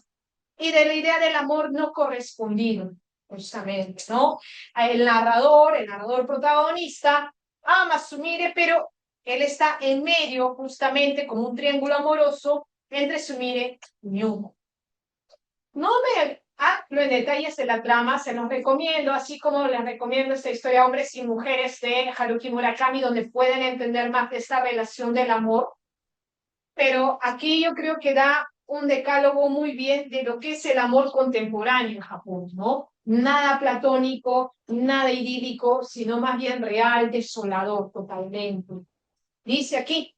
y de la idea del amor no correspondido. justamente, ¿no? El narrador protagonista, ama a Sumire, pero él está en medio, justamente, como un triángulo amoroso entre Sumire y Nyumo. No me hablo en detalles de la trama, se los recomiendo, así como les recomiendo esta historia Hombres y Mujeres de Haruki Murakami, donde pueden entender más de esta relación del amor. Pero aquí yo creo que da un decálogo muy bien de lo que es el amor contemporáneo en Japón, ¿no? Nada platónico, nada idílico, sino más bien real, desolador totalmente. Dice aquí,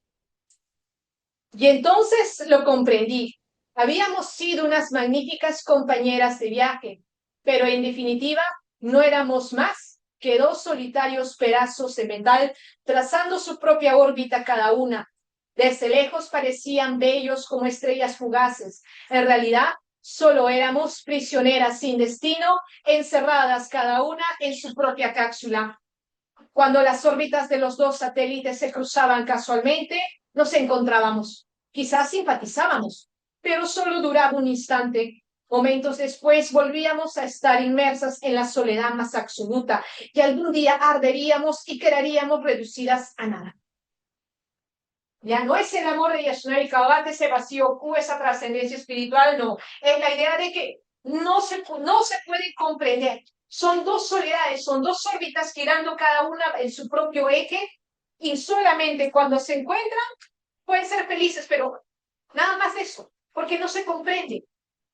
y entonces lo comprendí. Habíamos sido unas magníficas compañeras de viaje, pero en definitiva no éramos más que dos solitarios pedazos de metal trazando su propia órbita cada una. Desde lejos parecían bellos como estrellas fugaces. En realidad, solo éramos prisioneras sin destino, encerradas cada una en su propia cápsula. Cuando las órbitas de los dos satélites se cruzaban casualmente, nos encontrábamos. Quizás simpatizábamos, pero solo duraba un instante. Momentos después volvíamos a estar inmersas en la soledad más absoluta y algún día arderíamos y quedaríamos reducidas a nada. Ya no es el amor de Yasunari Kawabata, ese vacío, esa trascendencia espiritual, no. Es la idea de que no se puede comprender. Son dos soledades, son dos órbitas girando cada una en su propio eje y solamente cuando se encuentran pueden ser felices, pero nada más de eso, porque no se comprende,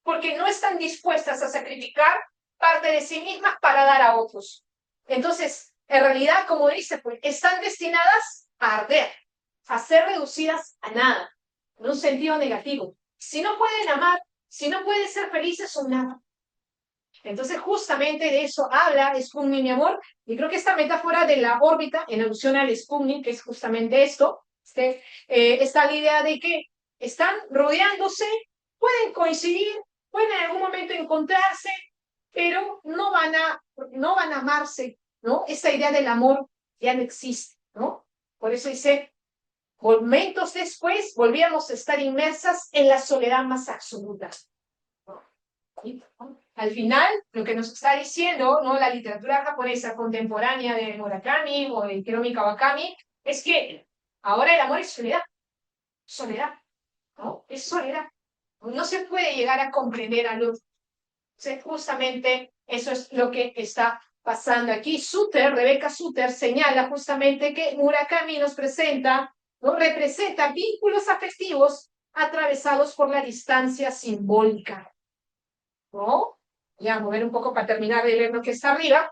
porque no están dispuestas a sacrificar parte de sí mismas para dar a otros. Entonces, en realidad, como dice, pues están destinadas a arder, a ser reducidas a nada, en un sentido negativo. Si no pueden amar, si no pueden ser felices, son nada. Entonces, justamente de eso habla Sputnik, mi amor, y creo que esta metáfora de la órbita, en alusión al Sputnik, que es justamente esto, está la idea de que están rodeándose, pueden coincidir, pueden en algún momento encontrarse, pero no van a amarse, ¿no? Esa idea del amor ya no existe, ¿no? Por eso dice, momentos después volvíamos a estar inmersas en la soledad más absoluta. Al final, lo que nos está diciendo, ¿no?, la literatura japonesa contemporánea de Murakami o de Hiromi Kawakami, es que ahora el amor es soledad. Soledad, ¿no? Es soledad. No se puede llegar a comprender al otro. Entonces, justamente eso es lo que está pasando aquí. Rebecca Suter señala justamente que Murakami nos presenta, ¿no?, representa vínculos afectivos atravesados por la distancia simbólica, ¿no? Ya, a mover un poco para terminar de leer lo que está arriba,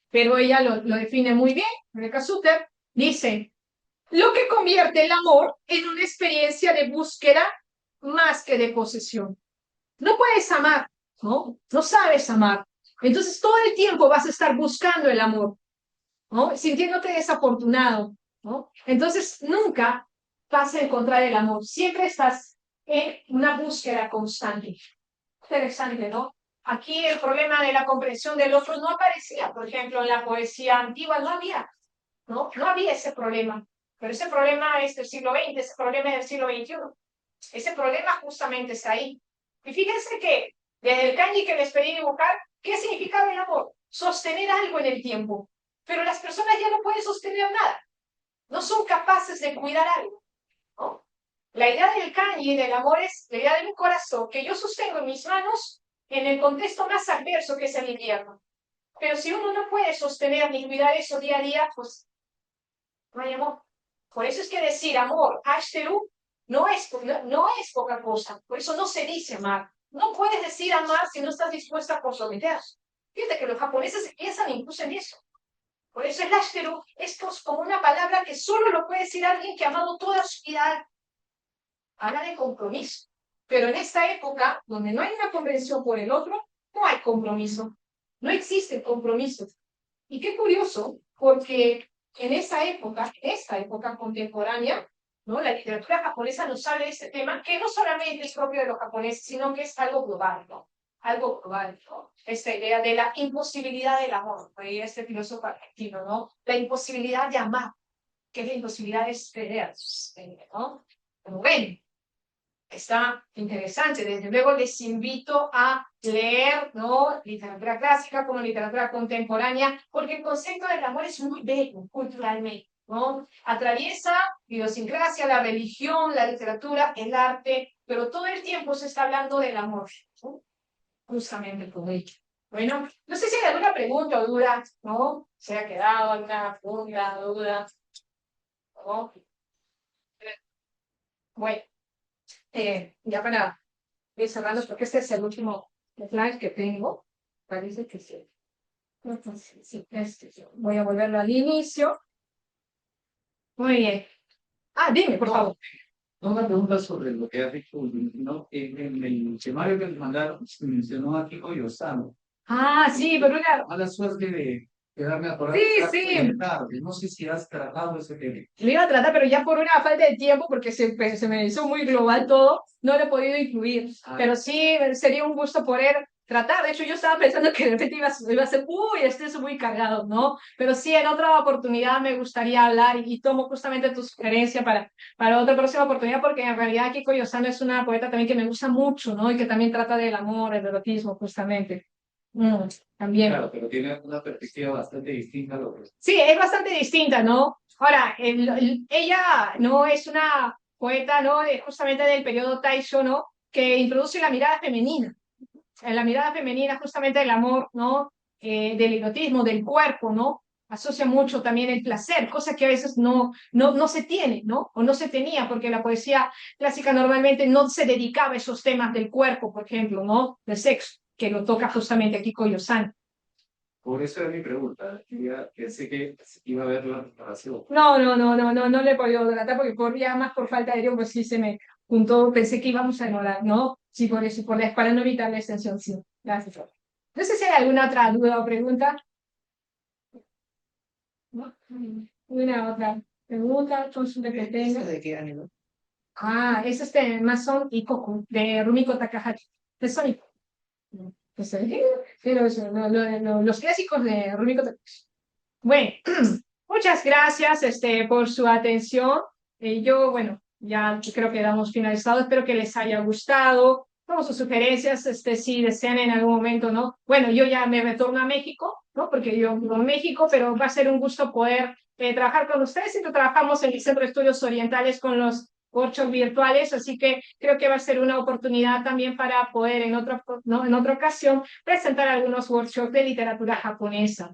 pero ella lo define muy bien. Rebecca Suter dice, lo que convierte el amor en una experiencia de búsqueda más que de posesión. No puedes amar, ¿no? No sabes amar. Entonces todo el tiempo vas a estar buscando el amor, ¿no? Sintiéndote desafortunado, ¿no? Entonces nunca vas a encontrar el amor. Siempre estás en una búsqueda constante. Interesante, ¿no? Aquí el problema de la comprensión del otro no aparecía, por ejemplo, en la poesía antigua no había, ¿no? No había ese problema. Pero ese problema es del siglo XX, ese problema es del siglo XXI. Ese problema justamente está ahí. Y fíjense que desde el kanji que les pedí dibujar, ¿qué significaba el amor? Sostener algo en el tiempo. Pero las personas ya no pueden sostener nada. No son capaces de cuidar algo, ¿no? La idea del kanji, del amor, es la idea de un corazón que yo sostengo en mis manos en el contexto más adverso que es el invierno. Pero si uno no puede sostener ni cuidar eso día a día, pues no hay amor. Por eso es que decir amor, ashiteru, no es poca cosa. Por eso no se dice amar. No puedes decir amar si no estás dispuesta a comprometer. Fíjate que los japoneses piensan incluso en eso. Por eso el ashiteru es como una palabra que solo lo puede decir alguien que ha amado toda su vida. Habla de compromiso. Pero en esta época, donde no hay una comprensión por el otro, no hay compromiso. No existe compromiso. Y qué curioso, porque en esta época contemporánea, ¿no?, la literatura japonesa nos habla de este tema, que no solamente es propio de los japoneses, sino que es algo global, ¿no? Algo global, ¿no? Esta idea de la imposibilidad del amor, ¿no?, este filósofo argentino, ¿no? La imposibilidad de amar, que es la imposibilidad de esperar, ¿no? Como ven, Está interesante. Desde luego les invito a leer, ¿no? Literatura clásica como literatura contemporánea, porque el concepto del amor es muy bello culturalmente, ¿no? Atraviesa idiosincrasia, la religión, la literatura, el arte, pero todo el tiempo se está hablando del amor, ¿no? Justamente por ello. Bueno, no sé si hay alguna pregunta o duda, ¿no? ¿Se ha quedado alguna pregunta, duda? ¿No? Bueno, ya para ir cerrando, porque este es el último slide que tengo. Parece que sí. Entonces, sí, voy a volverlo al inicio. Muy bien. Ah, dime, por favor. Una pregunta sobre lo que has dicho, ¿no? En el temario que nos mandaron se mencionó a Kiko Yosano. Ah, sí, pero una... Mala suerte de quedarme atorado. Sí, sí. No sé si has tratado ese tema. Lo iba a tratar, pero ya por una falta de tiempo, porque se me hizo muy global todo, no lo he podido incluir. Pero sí, sería un gusto poder tratar. De hecho, yo estaba pensando que de repente iba a ser, uy, este es muy cargado, ¿no? Pero sí, en otra oportunidad me gustaría hablar y tomo justamente tu sugerencia para otra próxima oportunidad, porque en realidad Kiko Yosano es una poeta también que me gusta mucho, ¿no? Y que también trata del amor, el erotismo, justamente. También. Claro, pero tiene una perspectiva bastante distinta a lo que... Sí, es bastante distinta, ¿no? Ahora, ella no es una poeta, ¿no? Justamente del periodo Taisho, ¿no? Que introduce la mirada femenina. En la mirada femenina, justamente del amor, ¿no? Del erotismo, del cuerpo, ¿no? Asocia mucho también el placer, cosa que a veces no se tiene, ¿no? O no se tenía, porque la poesía clásica normalmente no se dedicaba a esos temas del cuerpo, por ejemplo, ¿no? Del sexo, que lo toca justamente aquí Koyo-san. Por eso era mi pregunta. Ya pensé que iba a haber la preparación. No le he podido tratar porque ya más por falta de tiempo, pues sí se me juntó, pensé que íbamos a demorar, ¿no? Sí, por eso, para no evitar la extensión, sí. Gracias. No sé si hay alguna otra duda o pregunta. ¿No? Una otra pregunta, consulta que tenga. ¿De qué ánimo? Ah, es Mason y Koku, de Rumiko Takahashi, de Sonic. Sí, los clásicos de Rumiko Takahashi. Bueno, muchas gracias por su atención. Yo, bueno, ya creo que damos finalizado. Espero que les haya gustado. Como sus sugerencias, si desean en algún momento, ¿no? Bueno, yo ya me retorno a México, ¿no? Porque yo vivo en México, pero va a ser un gusto poder trabajar con ustedes. Y trabajamos en el Centro de Estudios Orientales con los workshops virtuales, así que creo que va a ser una oportunidad también para poder ¿no? en otra ocasión presentar algunos workshops de literatura japonesa.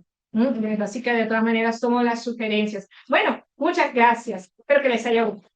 Así que de todas maneras tomo las sugerencias. Bueno, muchas gracias. Espero que les haya gustado.